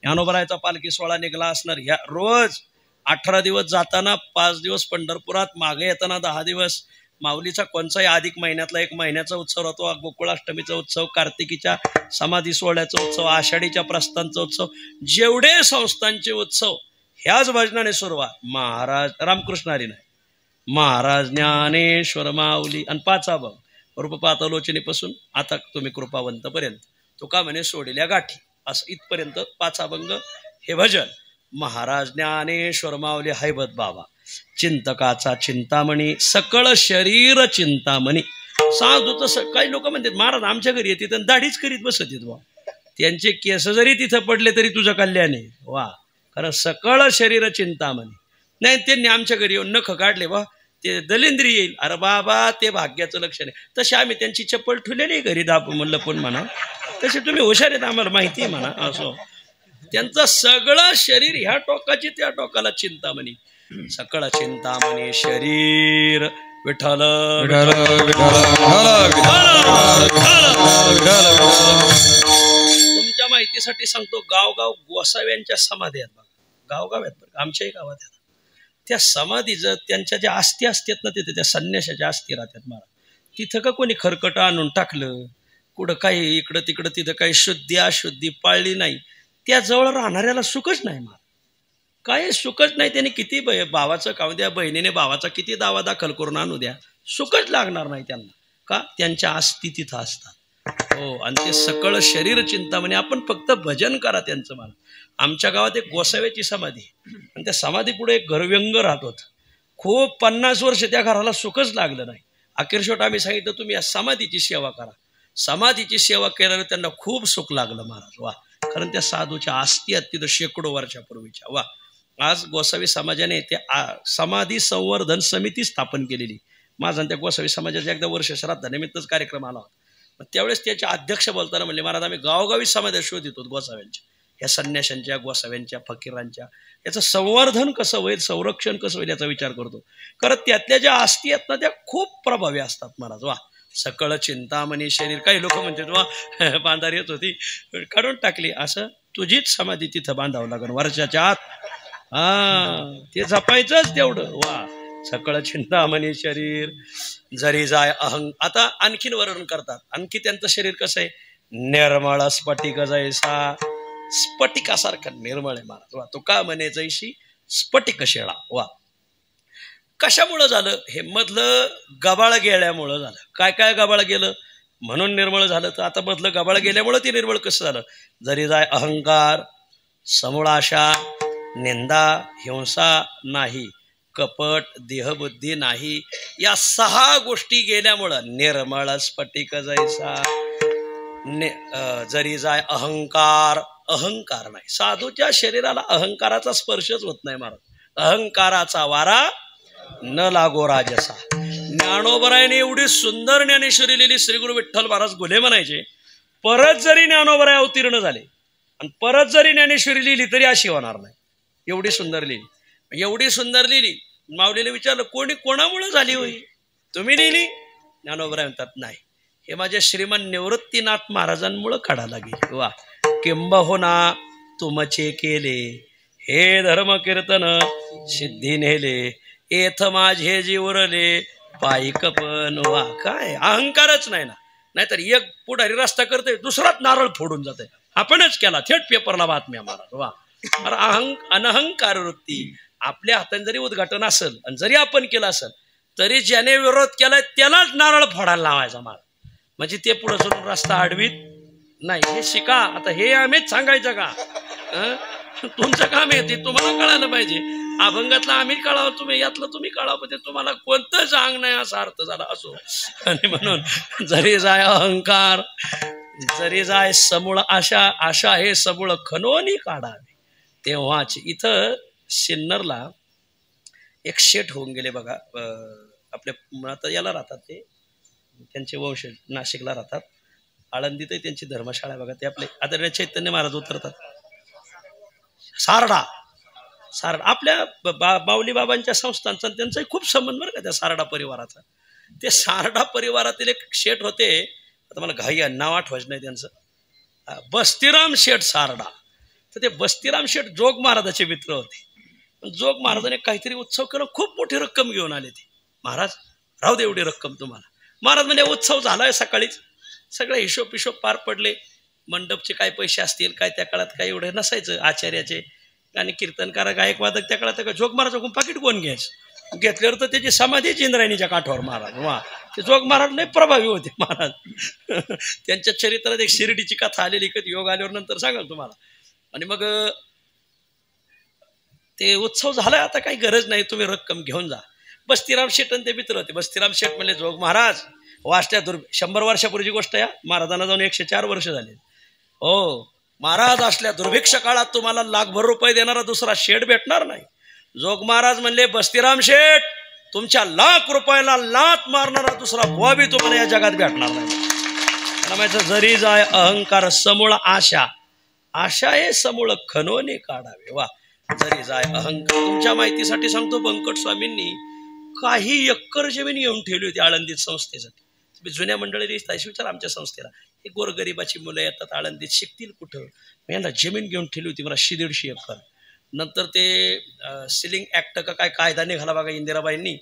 ज्ञानोबरायचा पालखी सोहळा निघाला असणार, ह्या रोज 18 दिवस जाताना 5 दिवस पंढरपुरात, मागे येताना 10 दिवस. माऊलीचा कोणचाही अधिक महिन्यातला 1 महिन्याचा उत्सव राहतो, गोकुळाष्टमीचा उत्सव, कार्तिकीच्या समाधी सोहळ्याचा उत्सव, आषाढीच्या प्रस्थानचा उत्सव, जेवढे संस्थांचे उत्सव ह्याच भजनाने सुरुवात. महाराज रामकृष्ण हरी नाही, महाराज ज्ञानेश्वर माऊली. आणि 5 अभंग रूपपातलोचनेपासून आता तुम्ही कृपावंतपर्यंत, तो का म्हणे सोडल्या गाठी, असं इथपर्यंत 5 अभंग हे भजन. महाराज ज्ञानेश्वर माऊली हैबत बाबा, चिंतकाचा चिंतामणी, सकळ शरीर चिंतामणी. साधूचं काही लोक म्हणतात महाराज आमच्या घरी येतात आणि दाढीच करीत बसत येत बा, त्यांचे केस जरी तिथं पडले तरी तुझं कल्याण आहे. वा, खरं सकळ शरीर चिंतामणी. नाही त्यांनी आमच्या घरी येऊन नख काढले बा, ते दलिंद्री येईल. अरे बाबा, ते भाग्याचं लक्षण आहे. तसे आम्ही त्यांची चप्पल ठेवलेली घरी दाप म्हणलं पण म्हणा, तसे तुम्ही हुशार आहेत आम्हाला माहिती आहे म्हणा. असो, त्यांचं सगळं शरीर ह्या टोकाची त्या टोकाला चिंतामणी. सकळ चिंतामणी शरीर विठ्ठल विठ्ठल तुमच्या माहितीसाठी सांगतो, गावगाव गोसाव्यांच्या समाधी आहेत बघा, गावगाव आहेत बघा, आमच्याही गावात आहेत. त्या समाधी जर त्यांच्या ज्या अस्थी असतात ना, तिथे त्या संन्याशाच्या अस्थी राहतात मला. तिथं का कोणी खरकट आणून टाकलं, कुठं काही इकडं तिकडं, तिथं काही शुद्धी अशुद्धी पाळली नाही, त्या जवळ राहणाऱ्याला सुखच नाही मला, काय सुखच नाही. त्याने किती भावाचं खाऊ द्या, बहिणीने भावाचा किती दावा दाखल करून आणू द्या, सुखच लागणार नाही त्यांना. का? त्यांच्या अस्थी तिथं असतात. हो, आणि ते सकळ शरीर चिंतामणी. आपण फक्त भजन करा त्यांचं मला. आमच्या गावात एक गोसाव्याची समाधी आहे, आणि त्या समाधी पुढे एक घरव्यंग राहत होत. खूप 50 वर्ष त्या घराला सुखच लागलं नाही. अखेर शेवट आम्ही सांगितलं तुम्ही या समाधीची सेवा करा. समाधीची सेवा केल्यावर त्यांना खूप सुख लागलं महाराज. वा, कारण त्या साधूच्या अस्थी आहेत तिथं शेकडो वर्षापूर्वीच्या. वा, आज गोसावी समाजाने ते समाधी संवर्धन समिती स्थापन केलेली. माझा त्या गोसावी समाजाचा एकदा वर्ष श्राद्धानिमित्तच कार्यक्रम आला होता. त्यावेळेस त्याचे अध्यक्ष बोलताना म्हणले, महाराज आम्ही गावोगावी समाधी शोधित होतो गोसाव्यांच्या, ह्या संन्याशांच्या, गोसाव्यांच्या, फकीरांच्या. याचं संवर्धन कसं होईल, संरक्षण कसं होईल याचा विचार करतो. कारण त्यातल्या ज्या अस्थी आहेत ना, त्या खूप प्रभावी असतात महाराज. वा, सकळ चिंतामणी शरीर. काही लोक म्हणतात वा बांधार येत होती काढून टाकली, असं तुझीच समाधी तिथं बांधावं लागेल वर्षाच्या आत. ते जपायचंच तेवढं. वा, सकळ चिंतामणी शरीर जरी जाय अहंग. आता आणखीन वर्णन करतात, आणखी त्यांचं शरीर कसं आहे, निर्मळ स्फटिक जैसा, स्फटिकासारखं निर्मळ आहे महाराज. वा, तो का म्हणे जैशी स्फटिक शेळा. वा, कशामुळं झालं हे, मधलं गबाळ गेल्यामुळं झालं. काय काय गबाळ गेलं म्हणून निर्मळ झालं, तर आता मधलं गबाळ गेल्यामुळं ते निर्मळ कसं झालं. जरी जाय अहंकार, समूळाशा, निंदा, हिंसा नाही, कपट, देहबुद्धी नाही, या 6 गोष्टी गेल्यामुळं निर्मळ स्फटिक जैसा. जरी जाय अहंकार, अहंकार नाही. साधूच्या शरीराला अहंकाराचा स्पर्शच होत नाही महाराज. अहंकाराचा वारा न लागो राजसा. ज्ञानोबरायने एवढी सुंदर ज्ञानेश्वरी लिहिली, श्री गुरु विठ्ठल महाराज गुले म्हणायचे, परत जरी ज्ञानोबराय अवतीर्ण झाले आणि परत जरी ज्ञानेश्वरी लिहिली तरी अशी होणार नाही. एवढी सुंदर लिहिली, एवढी सुंदर लिहिली. माऊलीने विचारलं, कोणी कोणामुळे झाली होई, तुम्ही लिहिली? ज्ञानोबराय म्हणतात, नाही, हे माझ्या श्रीमान निवृत्तीनाथ महाराजांमुळं काढा लागेल. वा, किंबहुना तुमचे केले हे धर्म कीर्तन सिद्धी नेले, येथ माझे जीवरले पायिक पण. वा, काय अहंकारच नाही ना. नाहीतर एक पुढारी रस्ता करतोय, दुसराच नारळ फोडून जातोय. आपणच केला, थेट पेपरला बातम्या महाराज. वा, अनहंकार वृत्ती. आपल्या हाताने जरी उद्घाटन असेल आणि जरी आपण केलं असेल तरी ज्याने विरोध केलाय त्यालाच नारळ फोडायला लावायचा महाराज. म्हणजे ते पुढे सोडून रस्ता अडवीत नाही. हे शिका. आता हे आम्हीच सांगायचं का? तुमचं काम आहे, ते तुम्हाला कळायला पाहिजे. अभंगातला आम्ही कळावं, तुम्ही यातलं तुम्ही कळावं, पण ते तुम्हाला कोणतंच अंग नाही असा अर्थ झाला. असो, आणि म्हणून जरी जाय अहंकार, जरी जाय समूळ आशा, आशा हे समूळ खनोनी काढावे. तेव्हाच इथं सिन्नरला एक शेठ होऊन गेले बघा, आपल्या आता याला राहतात ते, त्यांचे वंश नाशिकला राहतात, आळंदीतही त्यांची धर्मशाळा आहे बघा. ते आपले आदरणीय चैतन्य महाराज उतरतात सारडा. आपल्या माऊली बाबांच्या संस्थांचा त्यांचाही खूप संबंध बरं का त्या सारडा परिवाराचा. ते सारडा परिवारातील एक शेठ होते, आता मला घाई नाव आठवायचं नाही त्यांचं, बस्तीराम शेठ सारडा. तर ते बस्तीराम शेठ जोग महाराजाचे मित्र होते. जोग महाराजाने काहीतरी उत्सव केला, खूप मोठी रक्कम घेऊन आले ते. महाराज राहू दे एवढी रक्कम तुम्हाला. महाराज म्हणजे उत्सव झालाय सकाळीच, सगळे हिशोब पार पडले. मंडपचे काय पैसे असतील काय, त्या काळात काय एवढे नसायचं आचार्याचे, आणि कीर्तनकार गायक वादक त्या काळात जोग महाराजाकडून पाकिट कोण घ्यायचं. घेतल्यावर तर त्याची समाधीच इंद्रायणीच्या काठावर महाराज. वा, ते जोग महाराज लय प्रभावी होते महाराज. त्यांच्या चरित्रात एक शिर्डीची कथा आलेली, कधी योग आल्यावर नंतर सांगाल तुम्हाला. आणि मग ते उत्सव झाला, आता काही गरज नाही, तुम्ही रक्कम घेऊन जा. बस्तीराम शेठ ते मित्र होते. बस्तीराम शेठ म्हणले जोग महाराज वाचत्या 100 वर्षापूर्वीची गोष्ट या, महाराजांना जाऊन 104 वर्ष झाले. हो महाराज, असल्या दुर्भिक्ष काळात तुम्हाला लाखभर रुपये देणारा दुसरा शेठ भेटणार नाही. जोग महाराज म्हणले बस्तीराम शेठ, तुमच्या लाख रुपयाला लात मारणारा दुसरा बुवा बी तुम्हाला या जगात भेटणार नाही. माहिती जरी जाय अहंकार समूळ आशा, आशा हे समूळ खणोने काढावे. वा, जरी जाय अहंकार. तुमच्या माहितीसाठी सांगतो, बंकट स्वामींनी काही एकर जमीन येऊन ठेवली होती आळंदीत संस्थेसाठी. जुन्या मंडळी विचार आमच्या संस्थेला, हे गोरगरिबाची मुलं येतात आळंदीत, शिकतील कुठं, यांना जमीन घेऊन ठेवली होती मला 150 एकर. नंतर ते सिलिंग ऍक्ट का काय कायदा निघाला बघा इंदिराबाईंनी,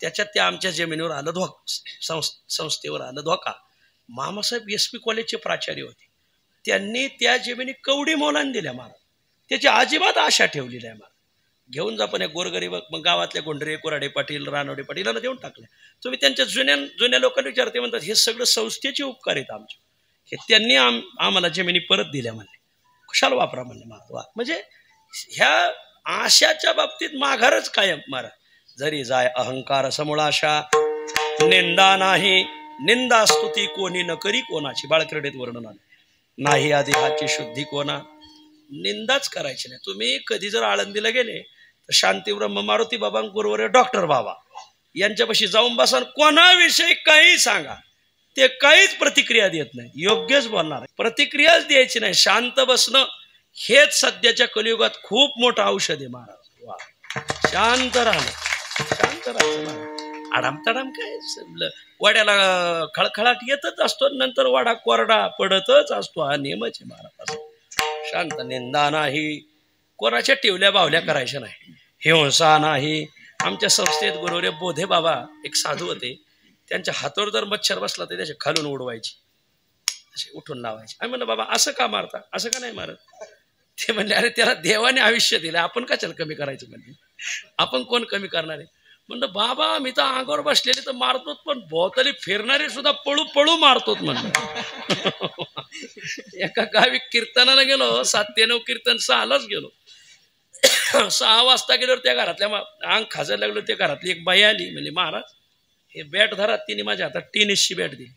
त्याच्यात त्या आमच्या जमिनीवर आलं धोका, संस्थेवर आलं धोका. मामासाहेब SP कॉलेजचे प्राचार्य होते, त्यांनी त्या जमिनी कवडी मोलाने दिल्या महाराज. त्याची अजिबात आशा ठेवलेली आहे महाराज. घेऊन जा, पण एक गोरगरीब मग गावातल्या गोंढरे, कोराडे पाटील, रानवडे पाटील यांना देऊन टाकले. तुम्ही त्यांच्या जुन्या लोकांना विचारते, म्हणतात हे सगळं संस्थेचे उपकार आहेत आमचे, हे त्यांनी आम्हाला जमिनी परत दिल्या म्हणले, खुशाल वापरा म्हणले महाराज. म्हणजे ह्या आशाच्या बाबतीत माघारच कायम महाराज. जरी जाय अहंकार समूळ आशा, निंदा नाही, निंदा स्तुती कोणी न करी कोणाची. बाळक्रीडेत वर्णन आलं, नाही आधी हाची शुद्धी कोणा. निंदाच करायची नाही. तुम्ही कधी जर आळंदीला गेले तर शांतीब्रह्म मारुती बाबा गुरुवर डॉक्टर बाबा यांच्यापाशी जाऊन बसा, कोणाविषयी काही सांगा, ते काहीच प्रतिक्रिया देत नाही. योग्यच बोलणार, प्रतिक्रियाच द्यायची नाही. शांत बसणं हेच सध्याच्या कलियुगात खूप मोठं औषध आहे महाराज. वा, शांत राहायचं. आडामताडाम काय, वाड्याला खळखळाट येतच असतो, नंतर वाडा कोरडा पडतच असतो. हा नियमच आहे महाराज. शांत, निंदा नाही, कोणाच्या टिवल्या बावल्या करायच्या नाही, हिंसा नाही. आमच्या संस्थेत गुरुवर्य बोधे बाबा एक साधू होते, त्यांच्या हातावर जर मच्छर बसला तर त्याचे खालून उडवायचे, असे उठून लावायचे. आम्ही म्हणलं बाबा असं का मारता, असं का नाही मारत. ते म्हणले अरे त्याला देवाने आयुष्य दिलं, आपण कशाला कमी करायचं. म्हणजे आपण कोण कमी करणार आहे. म्हणलं बाबा मी तर अंगावर बसलेले तर मारतोच, पण भोवताली फिरणारे सुद्धा पळू पळू मारतोच म्हणलं. एका गावी कीर्तनाला गेलो, 7 ते 9 कीर्तन 6लाच गेलो. 6 वाजता गेल्यावर त्या घरातल्या अंग खाजायला लागलो. त्या घरातली एक बाई आली, म्हणली महाराज हे बॅट धरा. तिने माझ्या हातात टेनिसची बॅट दिली.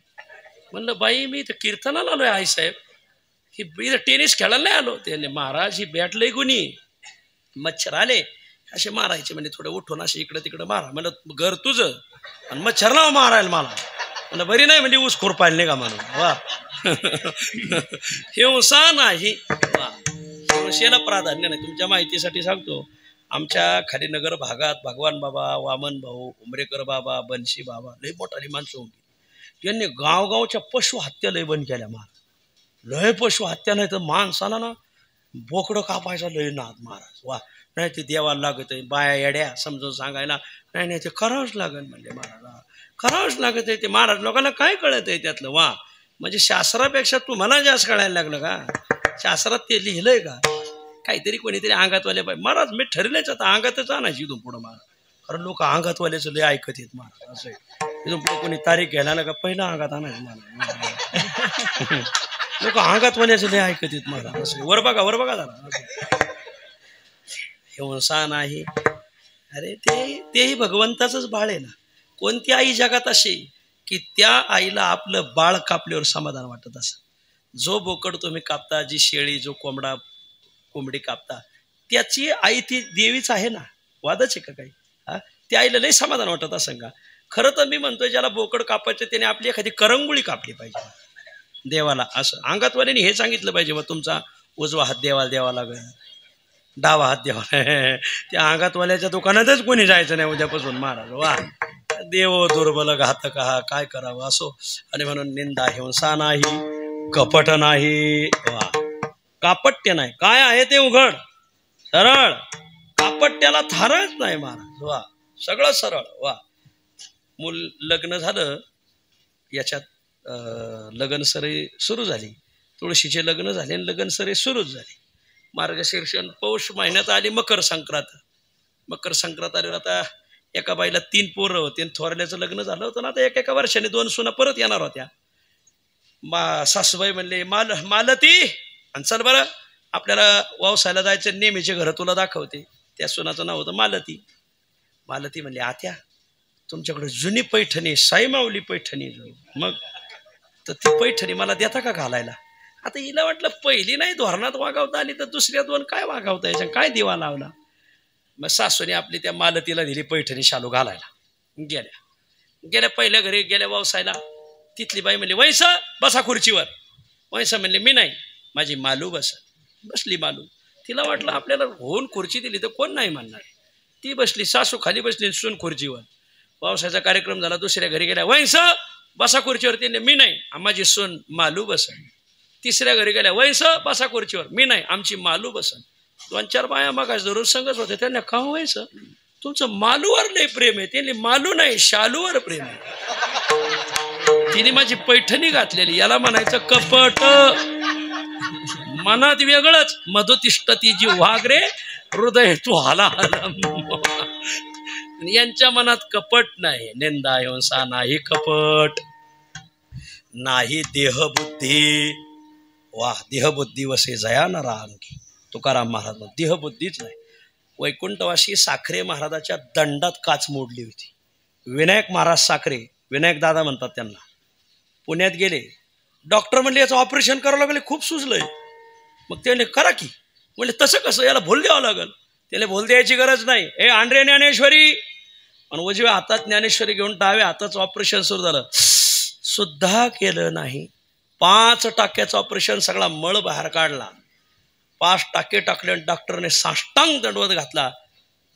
म्हणलं बाई मी इथं कीर्तनाला आलोय आई साहेब, ही इथं टेनिस खेळायला नाही आलो. त्याने महाराज ही बॅट लय गुणी, मच्छर आले असे मारायचे, म्हणजे थोडं उठून असे इकडं तिकडं मारा. म्हणलं घर तुझं आणि मच्छरला मारायला मला. म्हणलं बरी नाही म्हणजे ऊस खुरपायला नाही का म्हणून. वा, हिंसा नाही. वा, हिंसेला प्राधान्य नाही. तुमच्या माहितीसाठी सांगतो, आमच्या खाली नगर भागात भगवान बाबा, वामन भाऊ, उमरेकर बाबा, बनशी बाबा लय मोठाली माणसं होती. यांनी गावगावच्या पशु हत्या लय बंद केल्या महाराज. लय पशु हत्या नाही तर माणसाला ना बोकडं कापायचा लय नाद महाराज. वा, नाही ते देवाला लागत आहे, बाया येड्या समजून सांगायला नाही ते करावंच लागेल म्हणजे महाराज, करावंच लागत आहे. ते महाराज लोकांना काय कळत आहे त्यातलं. वा, म्हणजे शास्त्रापेक्षा तुम्हाला जास्त कळायला लागलं का. शास्त्रात ते लिहिलंय का, काहीतरी कोणीतरी अंगातवाले पाहिजे महाराज. मी ठरलेच आता अंगातच आणायची इथून पुढं महाराज, कारण लोक अंगातवाल्याचं लय ऐकत येत महाराज. असं इथून पुढं कोणी तारीख घ्यायला ना का पहिलं अंगात आणायचं महाराज. लोक अंगातवाल्याचं लय ऐकत येत महाराज. असं वर बघा जरा. हिंसा नाही. अरे तेही भगवंताचंच बाळ आहे ना. कोणती आई जगात अशी की त्या आईला आपलं बाळ कापल्यावर समाधान वाटत असं. जो बोकड तुम्ही कापता, जी शेळी, जो कोंबडी कापता, त्याची आई ती देवीच आहे ना. वादच आहे का काही. हा, त्या आईला लई समाधान वाटत असं का. खरं तर मी म्हणतोय ज्याला बोकड कापायचं त्याने आपली एखादी करंगुळी कापली पाहिजे देवाला. असं अंगातवाल्याने हे सांगितलं पाहिजे बा तुमचा उजवा हात देवाला द्यावा लागेल, डावा हात द्यावा. त्या अंगातवाल्याच्या दुकानातच कोणी जायचं नाही उद्यापासून महाराज. वा देव दुर्बल घातक हा, काय करावं असो. आणि म्हणून निंदा हिंसा नाही, कपट नाही, वा कापट्य नाही. काय आहे ते उघड सरळ, कापट्याला थारच नाही महाराज. वा सगळं सरळ. वा मूल लग्न झालं, याच्यात लगनसरी सुरू झाली, तुळशीचे लग्न झाले आणि लगनसरी सुरूच झाली. मार्गशीर्ष पौष महिन्यात आली मकर संक्रांत. मकर संक्रांत आल्यावर आता एका बाईला 3 पोरं होते आणि थोरल्याचं लग्न झालं होतं ना. आता एका वर्षाने 2 सुना परत येणार होत्या. सासूबाई म्हणले मालती आणि चल बरं आपल्याला वावसायला जायचं, नेहमीचे घर तुला दाखवते. त्या सुनाचं नाव होतं मालती. मालती म्हणले आत्या तुमच्याकडे जुनी पैठणी साईमावली पैठणी, मग तर ती पैठणी मला देता का घालायला. आता हिला वाटलं पहिली नाही धोरणात वागावता आली तर दुसऱ्या 2 काय वागावता याच्या, काय दिवा लावला. मग सासूने आपली त्या मालतीला दिली पैठणी शालू घालायला. गेल्या पहिल्या घरी गेल्या व्यवसायला. तिथली बाई म्हणली वैस बसा खुर्चीवर. वैस म्हणले मी नाही, माझी मालू बसली मालू. तिला वाटलं आपल्याला होऊन खुर्ची दिली तर कोण नाही म्हणणार. ती बसली, सासू खाली बसली, सून खुर्चीवर. व्यवसायाचा कार्यक्रम झाला, दुसऱ्या घरी गेल्या वैस बसा खुर्चीवर. तिने मी नाही, माझी सून मालू बसन. तिसऱ्या घरी गेल्या वैस बसा खुर्चीवर. मी नाही, आमची मालू बसन. 2-4 बाया मागास दररोज संगच होते. त्यांना का व्हायचं तुमचं मालूवर लय प्रेम आहे. त्यांनी मालू नाही शालूवर प्रेम आहे. तिने माझी पैठणी घातलेली, याला म्हणायचं कपट. मनात वेगळंच मधुतिष्ठती जी वागरे हृदय तू हाला. यांच्या मनात कपट नाही, निंदा हिंसा नाही, कपट नाही, देहबुद्धी. वा देहबुद्धी वसे जया नरा अंगी. तुकाराम महाराज देहबुद्धीच नाही. वैकुंठवासी साखरे महाराजाच्या दंडात काच मोडली होती. विनायक महाराज साखरे, विनायक दादा म्हणतात त्यांना, पुण्यात गेले. डॉक्टर म्हणले याचं ऑपरेशन करावं लागले, खूप सुजलंय. मग त्याने करा की. म्हणले तसं कसं, याला भूल द्यावं लागल. त्याला भूल द्यायची गरज नाही. ए आंध्रे ज्ञानेश्वरी, आणि उजव्या हातात ज्ञानेश्वरी घेऊन डाव्या हाताचं ऑपरेशन सुरू झालं. सुद्धा केलं नाही. 5 टाक्याचं ऑपरेशन, सगळा मळ बाहेर काढला. 5 टाके टाकले आणि डॉक्टरने साष्टांग दंडवत घातला.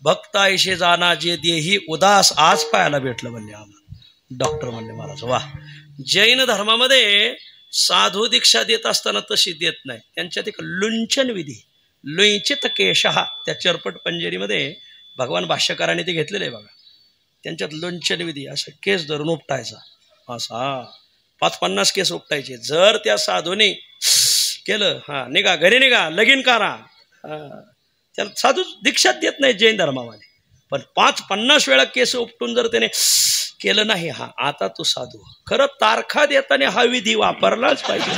भक्तायशे जाना जे देही उदास आज पाहायला भेटलं म्हणले आम्हाला. डॉक्टर म्हणले महाराज वा. जैन धर्मामध्ये साधू दीक्षा देत असताना तशी देत नाही. त्यांच्यात एक लुंचन विधी, लुंचित केशहा, त्या चरपट पंजेरीमध्ये भगवान भाष्यकाराने ते घेतलेलं आहे बघा. त्यांच्यात लुंचन विधी, असं केस धरून उपटायचा, असा 50 केस उपटायचे. जर त्या साधूने केलं हा निघा घरी निघा लगीन करा, त्याला साधू दीक्षात देत नाही जैन धर्मामध्ये. पण 50 वेळा केस उपटून जर त्याने केलं नाही, हा आता तो साधू. खरं तारखा देताना हा विधी वापरलाच पाहिजे.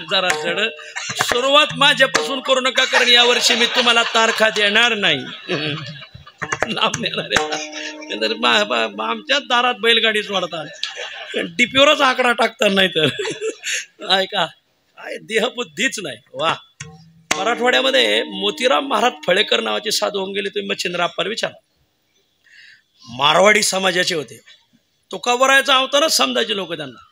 जरा जड सुरुवात माझ्यापासून करू नका, कारण यावर्षी मी तुम्हाला तारखा देणार नाही. लांब नेणार आमच्याच दारात बैलगाडी सोडतात, डिपीवरच आकडा टाकतात. नाही तर ऐका काय देहबुद्धीच नाही. वा. मराठवाड्यामध्ये मोतीराम महाराज फळेकर नावाचे साधू होऊन गेले. तुम्ही मच्छिंद्राप्पाला विचारा. मारवाडी समाजाचे होते. तुकाबरायचा अवतारच समजायचे लोक त्यांना.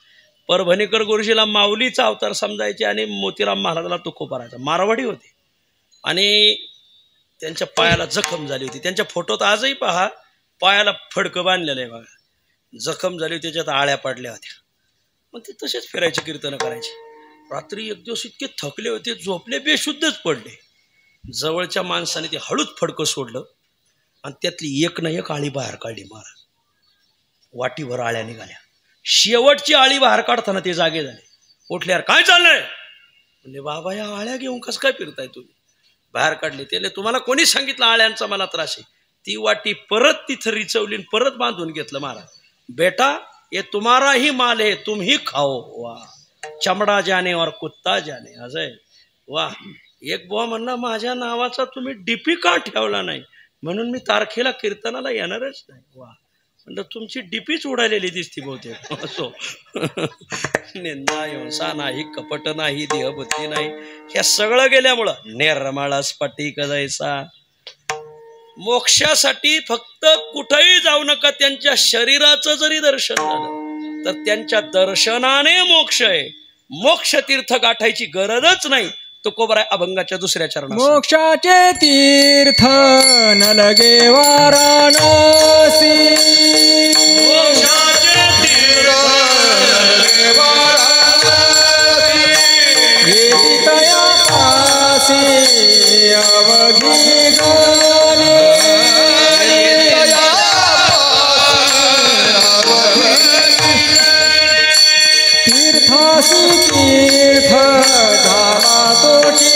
परभणीकर गुरुजीला माऊलीचा अवतार समजायचे आणि मोतीराम महाराजाला तुकोबरायचा. मारवाडी होते आणि त्यांच्या पायाला जखम झाली होती. त्यांच्या फोटोत आजही पहा, पायाला फडकं बांधलेलं आहे बघा. जखम झाली होती, त्याच्यात आळ्या पडल्या होत्या. मग ते तसेच फिरायचे, कीर्तन करायचे. रात्री एक दिवस इतके थकले होते, झोपले, बेशुद्धच पडले. जवळच्या माणसाने ते हळूच फडकं सोडलं आणि त्यातली एक ना एक आळी बाहेर काढली. महाराज वाटीभर आळ्या निघाल्या. शेवटची आळी बाहेर काढताना ते जागे झाले. उठल्यावर काय चाललंय म्हणजे, बाबा या आळ्या घेऊन कसं काय फिरताय तुम्ही. बाहेर काढले. त्याला तुम्हाला कोणी सांगितलं आळ्यांचा मला त्रास आहे. ती वाटी परत तिथं रिचवली, परत बांधून घेतलं. महाराज बेटा ये तुम्हारा ही माल है, तुम ही खाओ. वा. चमडा जाने और कुत्ता जाने. असं आहे. वा. एक बुवा म्हणला माझ्या नावाचा तुम्ही डीपी का ठेवला नाही, म्हणून मी तारखेला कीर्तनाला येणारच नाही. वा. म्हणजे तुमची डीपीच उडालेली दिसती बहुतेक. असो. निंदा हिंसा नाही, कपट नाही, देहबुद्धी नाही, हे सगळं गेल्यामुळं निर्मळ स्फटिक जैसा. मोक्षासाठी फक्त कुठेही जाऊ नका, त्यांच्या शरीराचं जरी दर्शन झालं तर त्यांच्या दर्शनाने मोक्ष आहे. मोक्ष तीर्थ गाठायची गरजच नाही. तुकोबराय अभंगाच्या दुसऱ्या चरणात मोक्षाचे तीर्थ न लगे वाराणसी. मोक्षाचे तीर्थ येती तया पासी अवघी गाली. तीर्थासी तीर्थ झाला तोची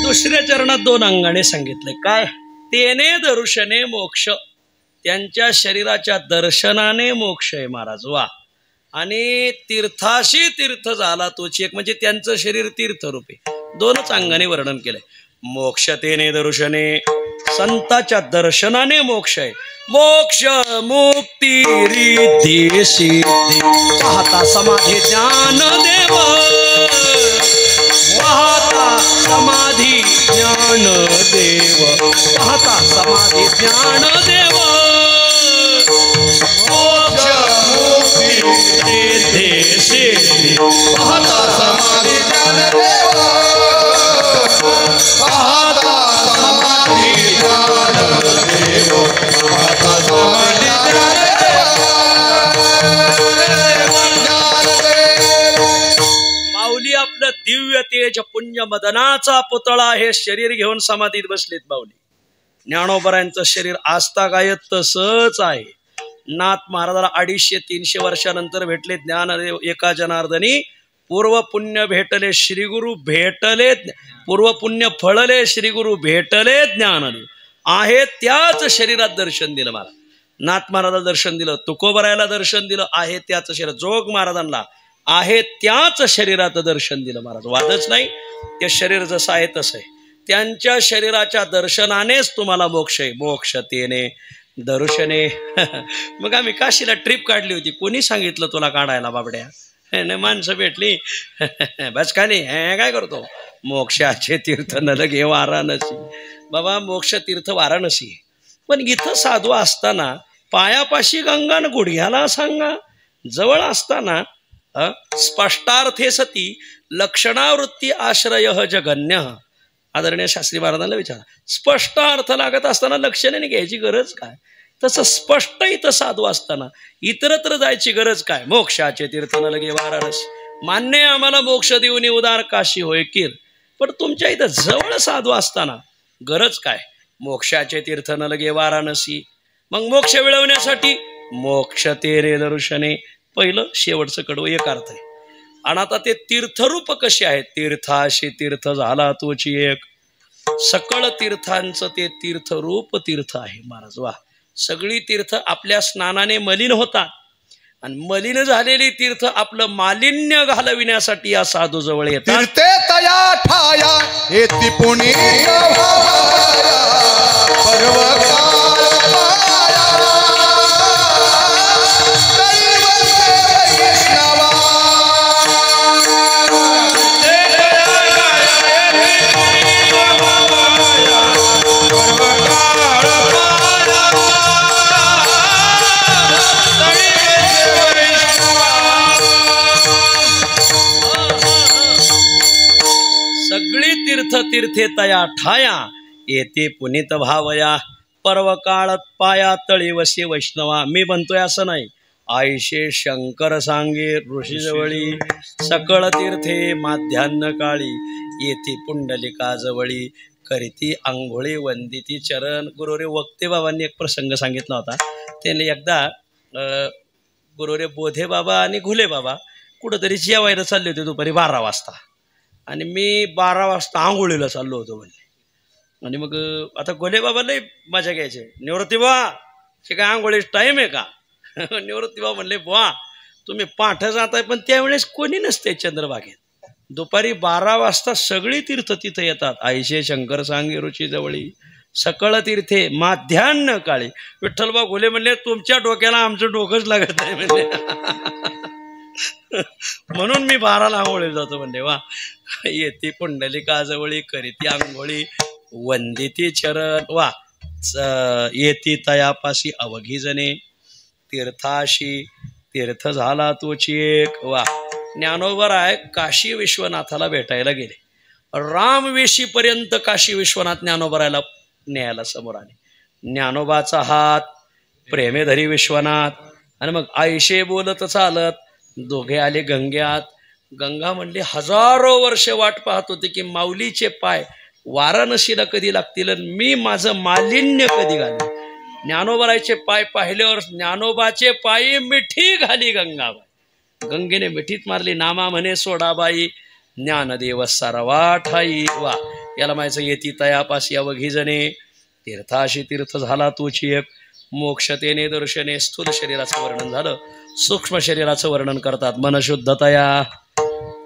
दुसऱ्या चरणात 2 अंगाने सांगितले. काय? तेने दर्शने मोक्ष. त्यांच्या शरीराच्या दर्शनाने मोक्ष आहे महाराज. वा. आणि तीर्थाशी तीर्थ झाला तोची एक, म्हणजे त्यांचं शरीर तीर्थरूपे. 2च अंगाने वर्णन केलंय. मोक्ष तेने दर्शने, संताच्या दर्शनाने मोक्ष आहे. मोक्ष मुक्ती रिद्धी सिद्धी पाहता समाधी ज्ञान देव. पाहता समाधी ज्ञान देव, पाहता समाधी ज्ञान देव. मोक्ष मुक्ती रिद्धी सिद्धी पाहता समाधी ज्ञान देव. पाहता समाधी ज्ञान देव, पाहता समाधी ज्ञान माऊली आपलं दिव्य तेज पुण्य मदनाचा पुतळा हे शरीर घेऊन समाधीत बसलेत माऊली. ज्ञानोबरायांचं शरीर आजतागायत तसंच आहे. नाथ महाराजाला 250-300 वर्षानंतर भेटले ज्ञानदेव एका जनार्दनी. पूर्व पुण्य भेटले श्रीगुरु भेटले, पूर्व पुण्य फळले श्रीगुरु भेटले ज्ञानदेव. आहे त्याच शरीरात दर्शन दिलं मला. नाथ महाराजाला दर्शन दिलं, तुकोबरायाला दर्शन दिलं, आहे त्याच शरीर. जोग महाराजांना आहे त्याच शरीरात दर्शन दिलं महाराज. वादच नाही. ते शरीर जसं आहे तसं आहे. त्यांच्या शरीराच्या दर्शनानेच तुम्हाला मोक्ष आहे. मोक्ष तेने दर्शने. मग आम्ही काशीला ट्रिप काढली होती. कोणी सांगितलं तुला काढायला बाबड्या? नाही, माणसं भेटली बस खाली. काय करतो? मोक्षाचे तीर्थ न लगे वाराणसी. बाबा मोक्ष तीर्थ वाराणसी. पण इथं साधू असताना पायापाशी गंगा न गुडघ्याला सांगा. जवळ असताना स्पष्टार्थे सती लक्षणावृत्ती आश्रय जगन्य. आदरणीय शास्त्री महाराजांना विचारा, स्पष्ट अर्थ लागत असताना लक्षणे घ्यायची गरज काय? तसं स्पष्ट इथं साधू असताना इतरत्र जायची गरज काय? मोक्षाचे तीर्थ न लगे वाराणसी. मान्य आहे आम्हाला मोक्ष देऊन उदार काशी होय कीर. पण तुमच्या इथं जवळ साधू असताना गरज काय? मोक्षाचे तीर्थ न लगे वाराणसी. मग मोक्ष मिळवण्यासाठी मोक्ष तेरे दर्शने. पहिलं शेवटचं कडवं एक अर्थ आहे. आणि आता ते तीर्थरूप कसे आहेत? तीर्थाशी तीर्थ झाला तोची एक. सकळ तीर्थांचं ते तीर्थरूप तीर्थ आहे महाराज. वा. सगळी तीर्थ आपल्या स्नानाने मलिन होतात आणि मलिन झालेली तीर्थ आपलं मालिन्य घालविण्यासाठी या साधू जवळ येतात. तीर्थे तया ठाया येती पुणे तीर्थ तीर्थे तया ठाया येते पुनीत भावया पर्व काळात पाया तळी वसे वैष्णवा. मी म्हणतोय असं नाही. आईशे शंकर सांगे ऋषी जवळी सकळ तीर्थे माध्यान्ह काळी येथे पुंडलिका जवळी करीती आंघोळी वंदिती चरण. गुरुरे वक्ते बाबांनी एक प्रसंग सांगितला होता. त्यांनी एकदा गुरुरे बोधे बाबा आणि घुले बाबा कुठंतरी जेवायला चालले होते दुपारी 12 वाजता आणि मी 12 वाजता आंघोळीला चाललो होतो म्हणले. आणि मग आता घुले बाबा लय मजा घ्यायचे. निवृत्ती बा हे काय आंघोळीच टाईम आहे का? निवृत्ती बा म्हणले बुवा तुम्ही पाठ जाताय पण त्यावेळेस कोणी नसते चंद्रभागेत. दुपारी 12 वाजता सगळी तीर्थ तिथं येतात. आईशे शंकर सांगे रुची जवळी सकळ तीर्थे माध्यान्ह काळी. विठ्ठलबा घुले म्हणले तुमच्या डोक्याला आमचं डोकंच लागत आहे म्हणले. म्हणून मी 12ला आंघोळीला जातो म्हणले. वा येते पुंडलिका जवळी करीती आंघोळी वंदिती चरण. वा येती तयापाशी अवघी जणे तीर्थाशी तीर्थ झाला तोची एक. वा ज्ञानोबर आहे काशी विश्वनाथाला भेटायला गेले. रामवेशीपर्यंत काशी विश्वनाथ ज्ञानोबरायला न्यायला समोर आले. ज्ञानोबाचा हात प्रेमेधरी विश्वनाथ आणि मग आईशे बोलत चालत दोघे आले गंग्यात. गंगा म्हणली हजारो वर्ष वाट पाहत होते की माऊलीचे पाय वाराणसीला कधी लागतील आणि मी माझं मालिन्य कधी घालेन. ज्ञानोबरायचे पाय पाहिल्यावर ज्ञानोबाचे पायी मिठी घाली गंगाबाई. गंगेने मिठीत मारली. नामा म्हणे सोडाबाई ज्ञानदेव सारवा ठाई. वा याला माहिती येती तयापाशी अवघी जणे तीर्थाशी तीर्थ झाला तोची एक. मोक्षतेने दर्शने. स्थूल शरीराचं वर्णन झालं. सूक्ष्म शरीराचं वर्णन करतात. मनशुद्धतया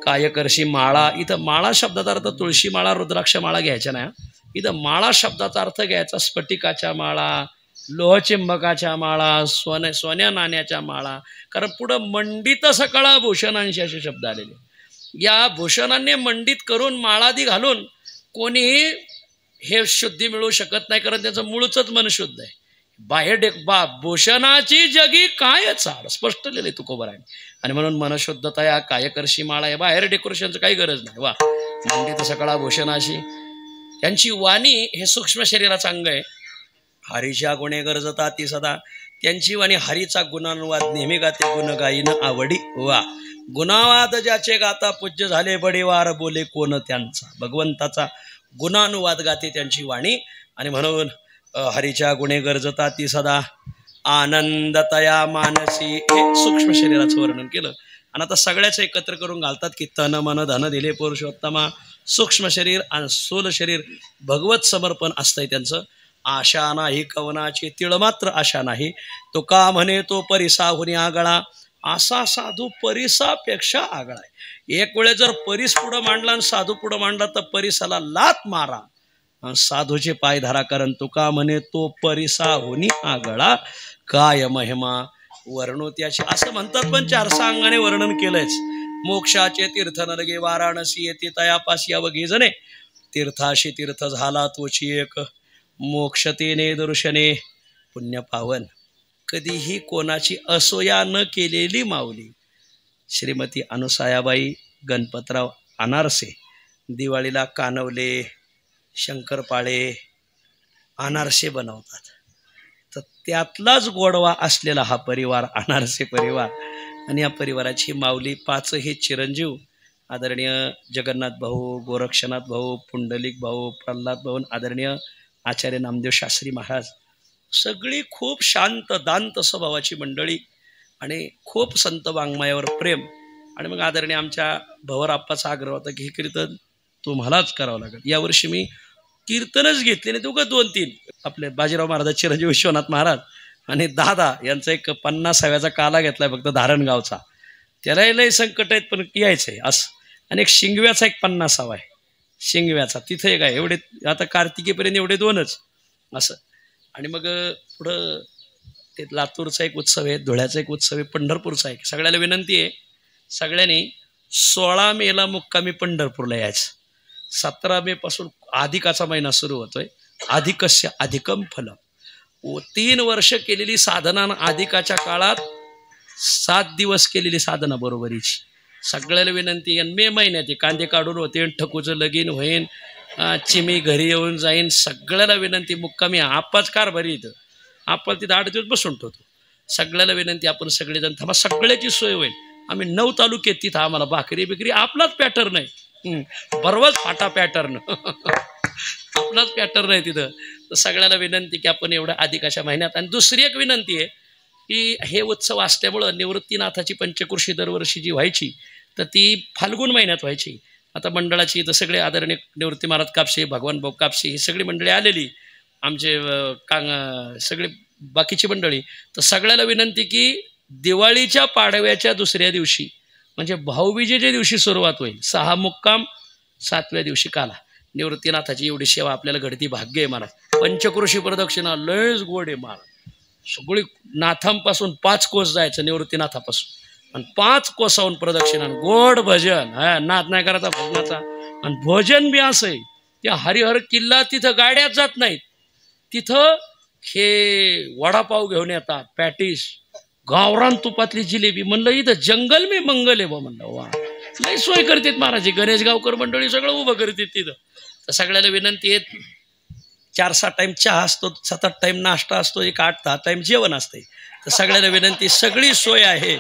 कायकर्षी माळा. इथं माळा शब्दाचा अर्थ तुळशी माळा रुद्राक्ष माळा घ्यायच्या नाही. इथं माळा शब्दाचा अर्थ घ्यायचा स्फटिकाच्या माळा लोहचिंबकाच्या माळा सोन्या नाण्याच्या माळा. कारण पुढं मंडित सकळा भूषणांशी असे शब्द आलेले. या भूषणांनी मंडित करून माळादी घालून कोणीही हे शुद्धी मिळू शकत नाही. कारण त्याचं मूळच मन शुद्ध आहे. बाहेर भूषणाची जगी काय चाल स्पष्ट लिहिले तुकोबराने. आणि म्हणून मनशुद्धता या कायकर्षी माळा आहे. बाहेर डेकोरेशनचं काही गरज नाही. वा मंडित सकळा भूषणाशी. त्यांची वाणी हे सूक्ष्म शरीराचं अंग आहे. हरीच्या गुणे गरजता ती सदा. त्यांची वाणी हरीचा गुणानुवाद नेहमी गाते गुण गाईन आवडी. वा गुणावाद ज्याचे गाता पूज्य झाले बडेवार बोले कोण त्यांचा. भगवंताचा गुणानुवाद गाते त्यांची वाणी. आणि म्हणून हरीच्या गुणे गरजता ती सदा आनंदतया मानसी. हे सूक्ष्म शरीराचं वर्णन केलं. आणि आता सगळ्याच एकत्र करून घालतात की तन मन धन दिले पुरुषोत्तमा. सूक्ष्म शरीर आणि स्थूल शरीर भगवत समर्पण असतंय त्यांचं. आशा नाही कवनाची तिळ मात्र आशा नाही. तो का म्हणे तो परिसाहुनी आगळा. असा साधू परिसापेक्षा आगळा आहे. एक वेळे जर परीस पुढं मांडला आणि साधू पुढं मांडला तर परिसाला लात मारा. साधूचे पाय धरा. कारण तुका म्हणे तो परिसाहुनी आगळा. काय महिमा वर्णो त्याचे असं म्हणतात. पण 4 अंगाने वर्णन केलंयच. मोक्षाचे तीर्थ नरगे वाराणसी येते तयापाशी अवघी जणे तीर्थाशी तीर्थ झाला तोची एक. मोक्षतेने दर्शने पुण्य पावन. कधीही कोणाची असोया न केलेली माऊली श्रीमती अनुसायाबाई गणपतराव अनारसे. दिवाळीला कानवले शंकरपाळे अनारसे बनवतात. तर त्यातलाच गोडवा असलेला हा परिवार अनारसे परिवार. आणि या परिवाराची माऊली 5ही चिरंजीव आदरणीय जगन्नाथ भाऊ गोरक्षनाथ भाऊ पुंडलिक भाऊ प्रल्हाद भाऊ आदरणीय आचार्य नामदेव शास्त्री महाराज. सगळी खूप शांत दांत स्वभावाची मंडळी आणि खूप संत वाङ्मयावर प्रेम. आणि मग आदरणीय आमच्या भवरआप्पाचा आग्रह होता की हे कीर्तन तुम्हालाच करावं लागेल. यावर्षी मी कीर्तनच घेतले नाही. तुका 2-3 आपले बाजीराव महाराज चिरंजीव विश्वनाथ महाराज आणि दादा यांचा एक 50व्याचा काला घेतलाय फक्त धारणगावचा. त्यालाही लय संकट आहेत पण यायचं आहे असं. आणि एक शिंगव्याचा एक 50वा आहे शिंगव्याचा. तिथं एक आहे. एवढे आता कार्तिकीपर्यंत एवढे 2च असं. आणि मग पुढं ते लातूरचा एक उत्सव आहे धुळ्याचा एक उत्सव आहे पंढरपूरचा आहे. सगळ्याला विनंती आहे सगळ्यांनी 16 मेला मुक्कामी पंढरपूरला यायचं. 17 मे पासून अधिकाचा महिना सुरू होतोय. अधिकस्य अधिकम फलम. 3 वर्ष केलेली साधना अधिकाच्या काळात 7 दिवस केलेली साधना बरोबरीची. सगळ्याला विनंती आहे. मे महिन्यात कांदे काढून होते ठकूचं लगीन होईन चिमी घरी येऊन जाईन. सगळ्याला विनंती, मुक्कामी आपाच कारभारी इथं, आपण तिथं 8 दिवस बसून ठेवतो. सगळ्याला विनंती, आपण सगळेजण थांबा, सगळ्याची सोय होईल. आम्ही 9 तालुक्यात तिथं आम्हाला भाकरी बिकरी आपलाच पॅटर्न आहे, बरोबर फाटा पॅटर्न आपलाच पॅटर्न आहे तिथं. तर सगळ्याला विनंती की आपण एवढ्या अधिकाच्या महिन्यात. आणि दुसरी एक विनंती आहे की हे उत्सव असल्यामुळं निवृत्तीनाथाची पंचकृषी दरवर्षी जी व्हायची तर ती फाल्गुन महिन्यात व्हायची. आता मंडळाची तर सगळे आदरणीय निवृत्ती महाराज कापसे, भगवान भाऊ कापसे ही सगळी मंडळी आलेली, आमचे सगळे बाकीची मंडळी. तर सगळ्याला विनंती की दिवाळीच्या पाडव्याच्या दुसऱ्या दिवशी म्हणजे भाऊबीजेच्या दिवशी सुरुवात होईल. 6 मुक्काम, 7व्या दिवशी काला. निवृत्तीनाथाची एवढी सेवा आपल्याला घडती, भाग्य आहे महाराज. पंचकृषी प्रदक्षिणा लयच गोड आहे महाराज. सगळी नाथांपासून 5 कोस जायचं निवृत्तीनाथापासून, आणि 5 कोसाहून प्रदक्षिणा, गोड भजन. हा, नाथ नाही करायचा भजनाचा. आणि भोजन बी असं आहे, त्या हरिहर किल्ला तिथं गाड्याच जात नाहीत, तिथं हे वडापाव घेऊन येतात, पॅटीस, गावरान तुपातली जिलेबी. म्हणलं इथं जंगल मी मंगल आहे बा. म्हणलं वा, लई सोय करतात महाराज. गणेश गावकर मंडळी सगळं उभं करतात तिथं. तर सगळ्याला विनंती आहे, 4-6 टाईम चहा असतो, 7-8 टाईम नाश्ता असतो, 8-10 टाईम जेवण असते. तर सगळ्याला विनंती, सगळी सोय आहे.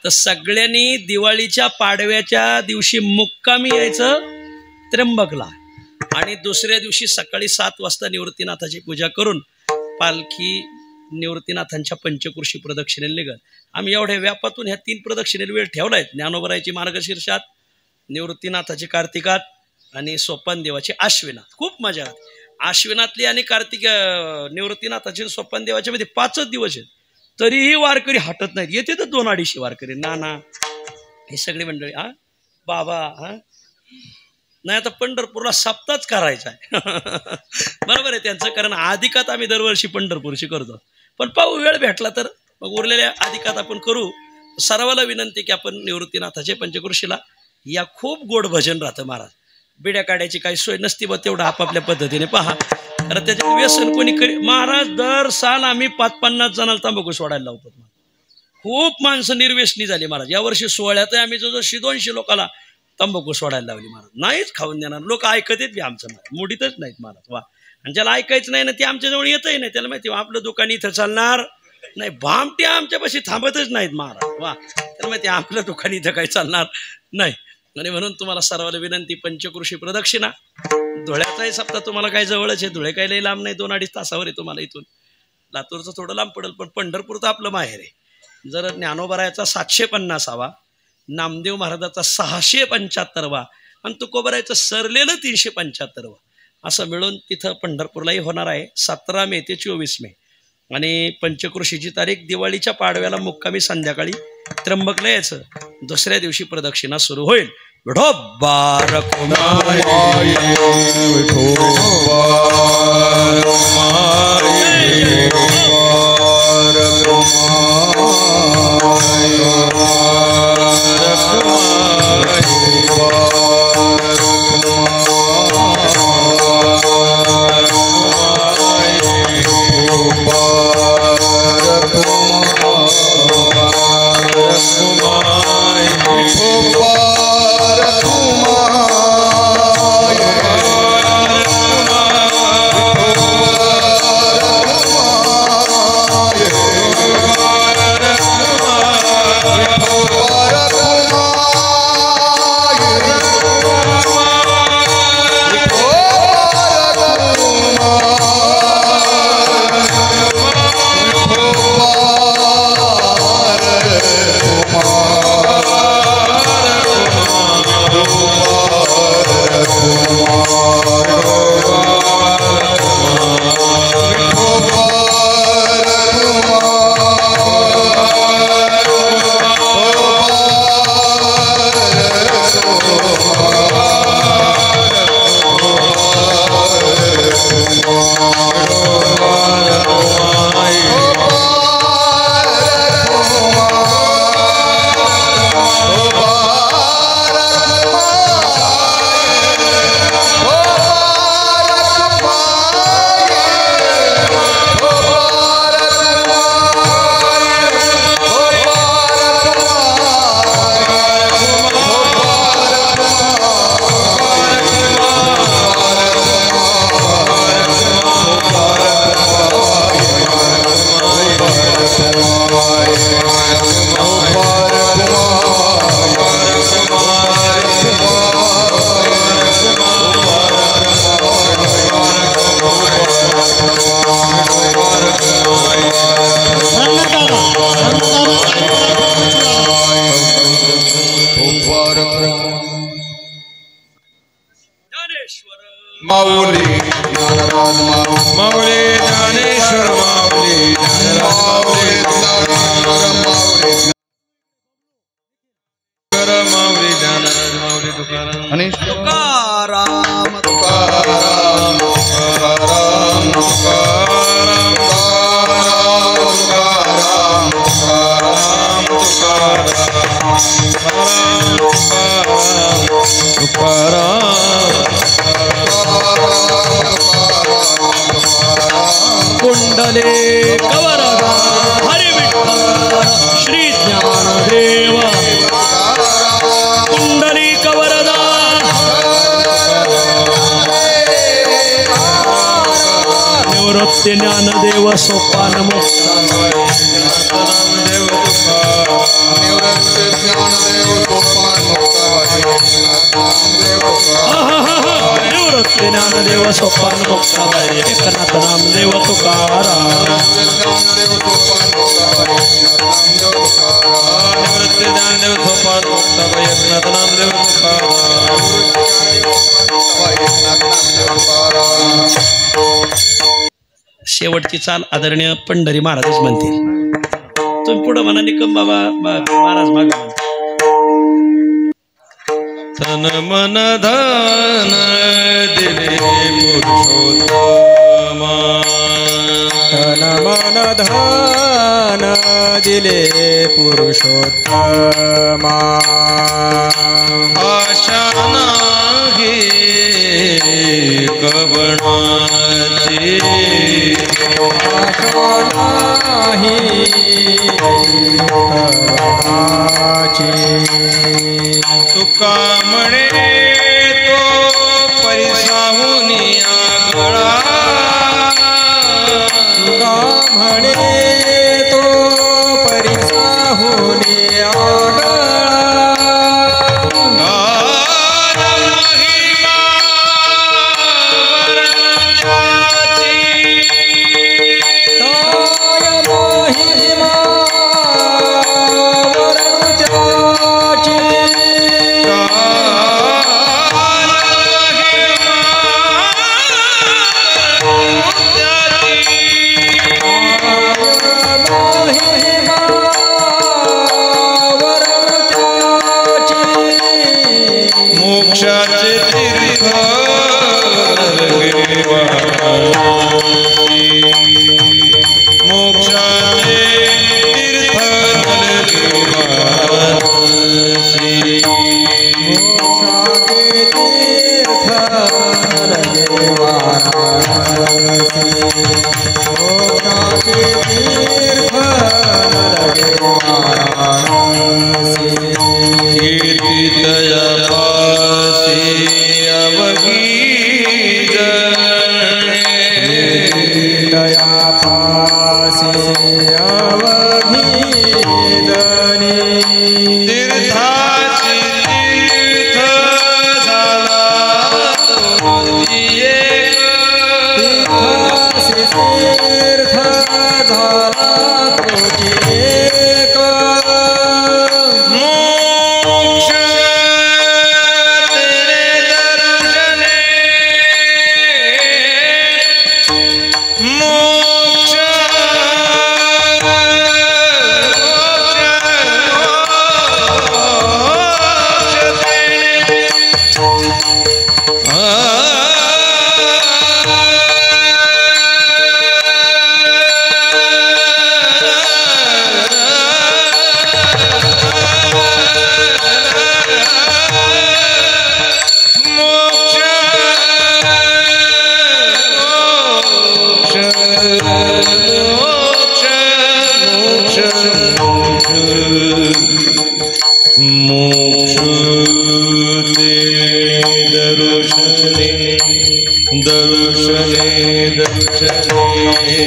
तर सगळ्यांनी दिवाळीच्या पाडव्याच्या दिवशी मुक्कामी यायचं त्र्यंबकला, आणि दुसऱ्या दिवशी सकाळी 7 वाजता निवृत्तीनाथाची पूजा करून पालखी निवृत्तीनाथांच्या पंचकृषी प्रदक्षिणेला निघत. आम्ही एवढ्या व्यापातून ह्या 3 प्रदक्षिणेला वेळ ठेवला आहे. ज्ञानोबरायची मार्गशीर्षात, निवृत्तीनाथाची कार्तिकात आणि सोपान देवाची आश्विनात. खूप मजा आली. आश्विनातली आणि कार्तिक निवृत्तीनाथाची सोपान देवाच्या मध्ये 5च दिवस आहेत, तरीही वारकरी हटत नाहीत. येते तर 200-250 वारकरी. नाना हे सगळी मंडळी, हा बाबा, हा नाही आता पंढरपूरला सप्ताहच करायचा आहे बरोबर आहे त्यांचं. कारण अधिकात आम्ही दरवर्षी पंढरपूरशी करतो, पण पाहू वेळ भेटला तर मग उरलेल्या अधिकात आपण करू. सर्वाला विनंती की आपण निवृत्तीनाथाचे पंचकृषीला या. खूप गोड भजन राहतं महाराज. बिड्या काढायची काही सोय नसती बा, तेवढं आपापल्या पद्धतीने पहा. कारण त्याच्यात व्यसन कोणी करी महाराज. दर साल आम्ही 50-50 जणांना तंबाखू सोडायला लावतो. खूप माणसं निर्व्यसनी झाली महाराज. यावर्षी 16 आम्ही जवळ 200 लोकांना तंबाखू सोडायला लावली महाराज. नाहीच खाऊन देणार लोक, ऐकत बी आमचं महाराज, मोडीतच नाहीत महाराज. वा, आणि ज्याला ऐकायचं नाही ना ते आमच्याजवळ येतही नाही. त्याला माहिती आपलं दुकान इथं चालणार नाही, भामटे आमच्यापाशी थांबतच नाहीत महाराज. वा, त्याला माहिती आपलं दुकान इथं काही चालणार नाही. आणि म्हणून तुम्हाला सर्वांना विनंती, पंचकृषी प्रदक्षिणा. धुळ्याचाही सप्ताह तुम्हाला काही जवळच आहे, धुळे काही लई लांब नाही, 2-2.5 तासावर आहे तुम्हाला इथून. लातूरचं थोडं लांब पडेल, पण पंढरपूर तर आपलं माहेर आहे. जर ज्ञानोबरायाचा 750वा, नामदेव महाराजाचा 675वा आणि तुकोबरायचं सरलेलं 375वा असं मिळून तिथं पंढरपूरलाही होणार आहे 17 मे ते 24 मे. आणि पंचकृषीची तारीख दिवाळीच्या पाडव्याला मुक्कामी संध्याकाळी त्र्यंबकला यायचं. दुसऱ्या दिवशी प्रदक्षिणा सुरू होईल. विठोबा रखुमाई, ज्ञानेश्वर माऊली ज्ञानराज माऊली ज्ञानेश्वर माऊली माऊली माऊली ज्ञानराज माऊली तुकाराम आणि तुकाराम तुकाराम तुकाराम तुकाराम तुकाराम कुंडले कवरदा हरी विठ्ठल श्री ज्ञानदेव कुंडली कवरदा निवृत्ती ज्ञानदेव सोपान मुक्त निवृत्ती ज्ञानदेव सोपान मुक्त एकनाथ नामदेव तुकाराम निवृत्ती ज्ञानदेव सोपान मुक्त एकनाथ नामदेव शेवटची चाल आदरणीय पंढरी महाराजच म्हणतील तुम्ही पुढं म्हणा निकम बाबा महाराज माग तन मन धन दिले पुरुषोत्तमा तन मन धन दिले पुरुषोत्तमा आशा नाही कवणाची आशा नाही कवणाची तुका म्हणे तो परिसाहुनी आगळा तुका म्हणे तो परिसाहुनी आगळा मोक्षाचे तीर्थ मोक्षाचे तीर्थ कीर्तितया पासी अवगी दया पासी अवगी जनी तीर्थाची तीर्थ झाला तीर्थ झाला तुझी एक मोक्ष तेरे दर्शने मोक्ष मोक्ष दर्शने दर्शने दर्शने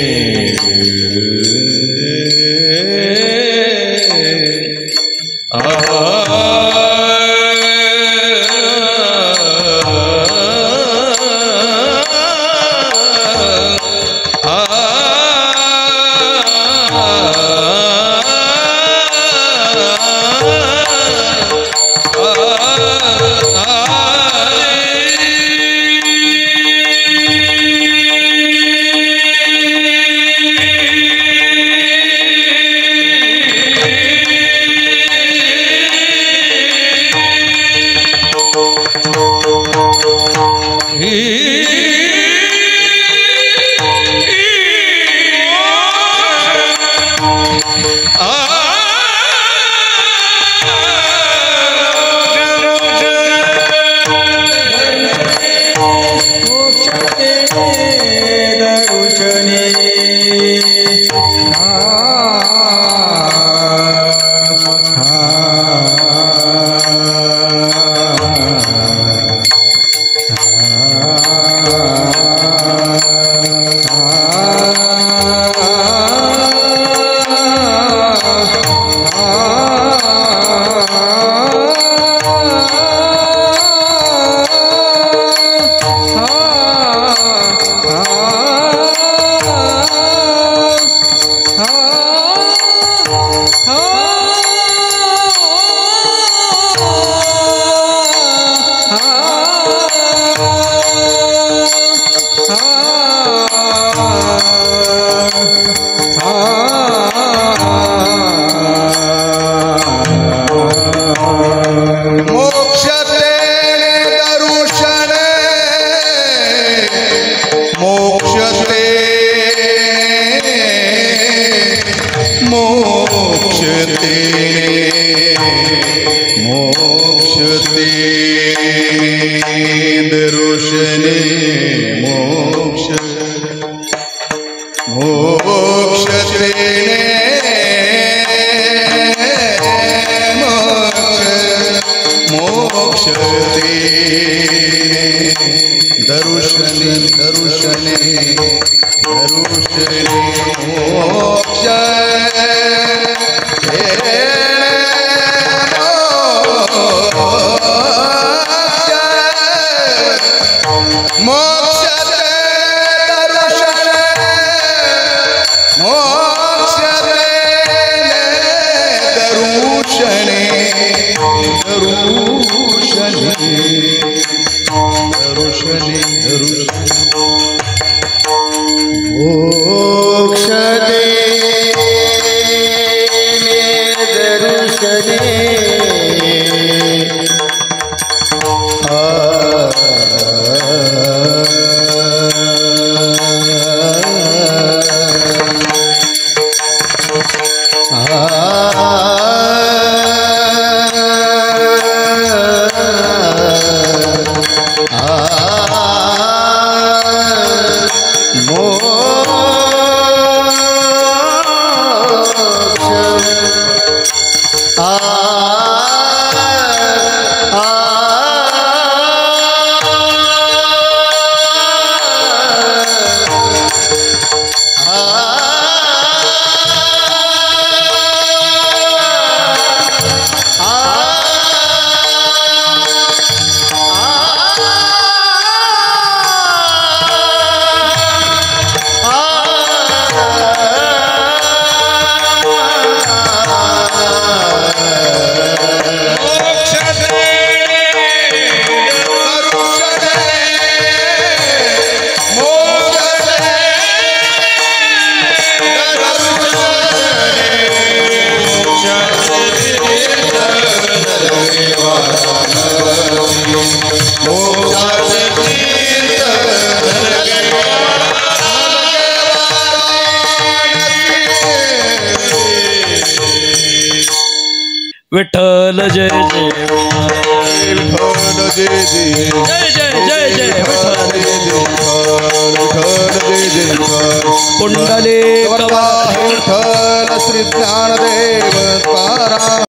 ते दर्शने मोक्ष मोक्ष तेने मोक्ष ते दर्शने दर्शने दर्शने मोक्ष विठ्ठल जय जय विठ्ठल जय जय जय जय जय जय विठ्ठल जय जय कुंडले विठ्ठल श्री ज्ञानदेव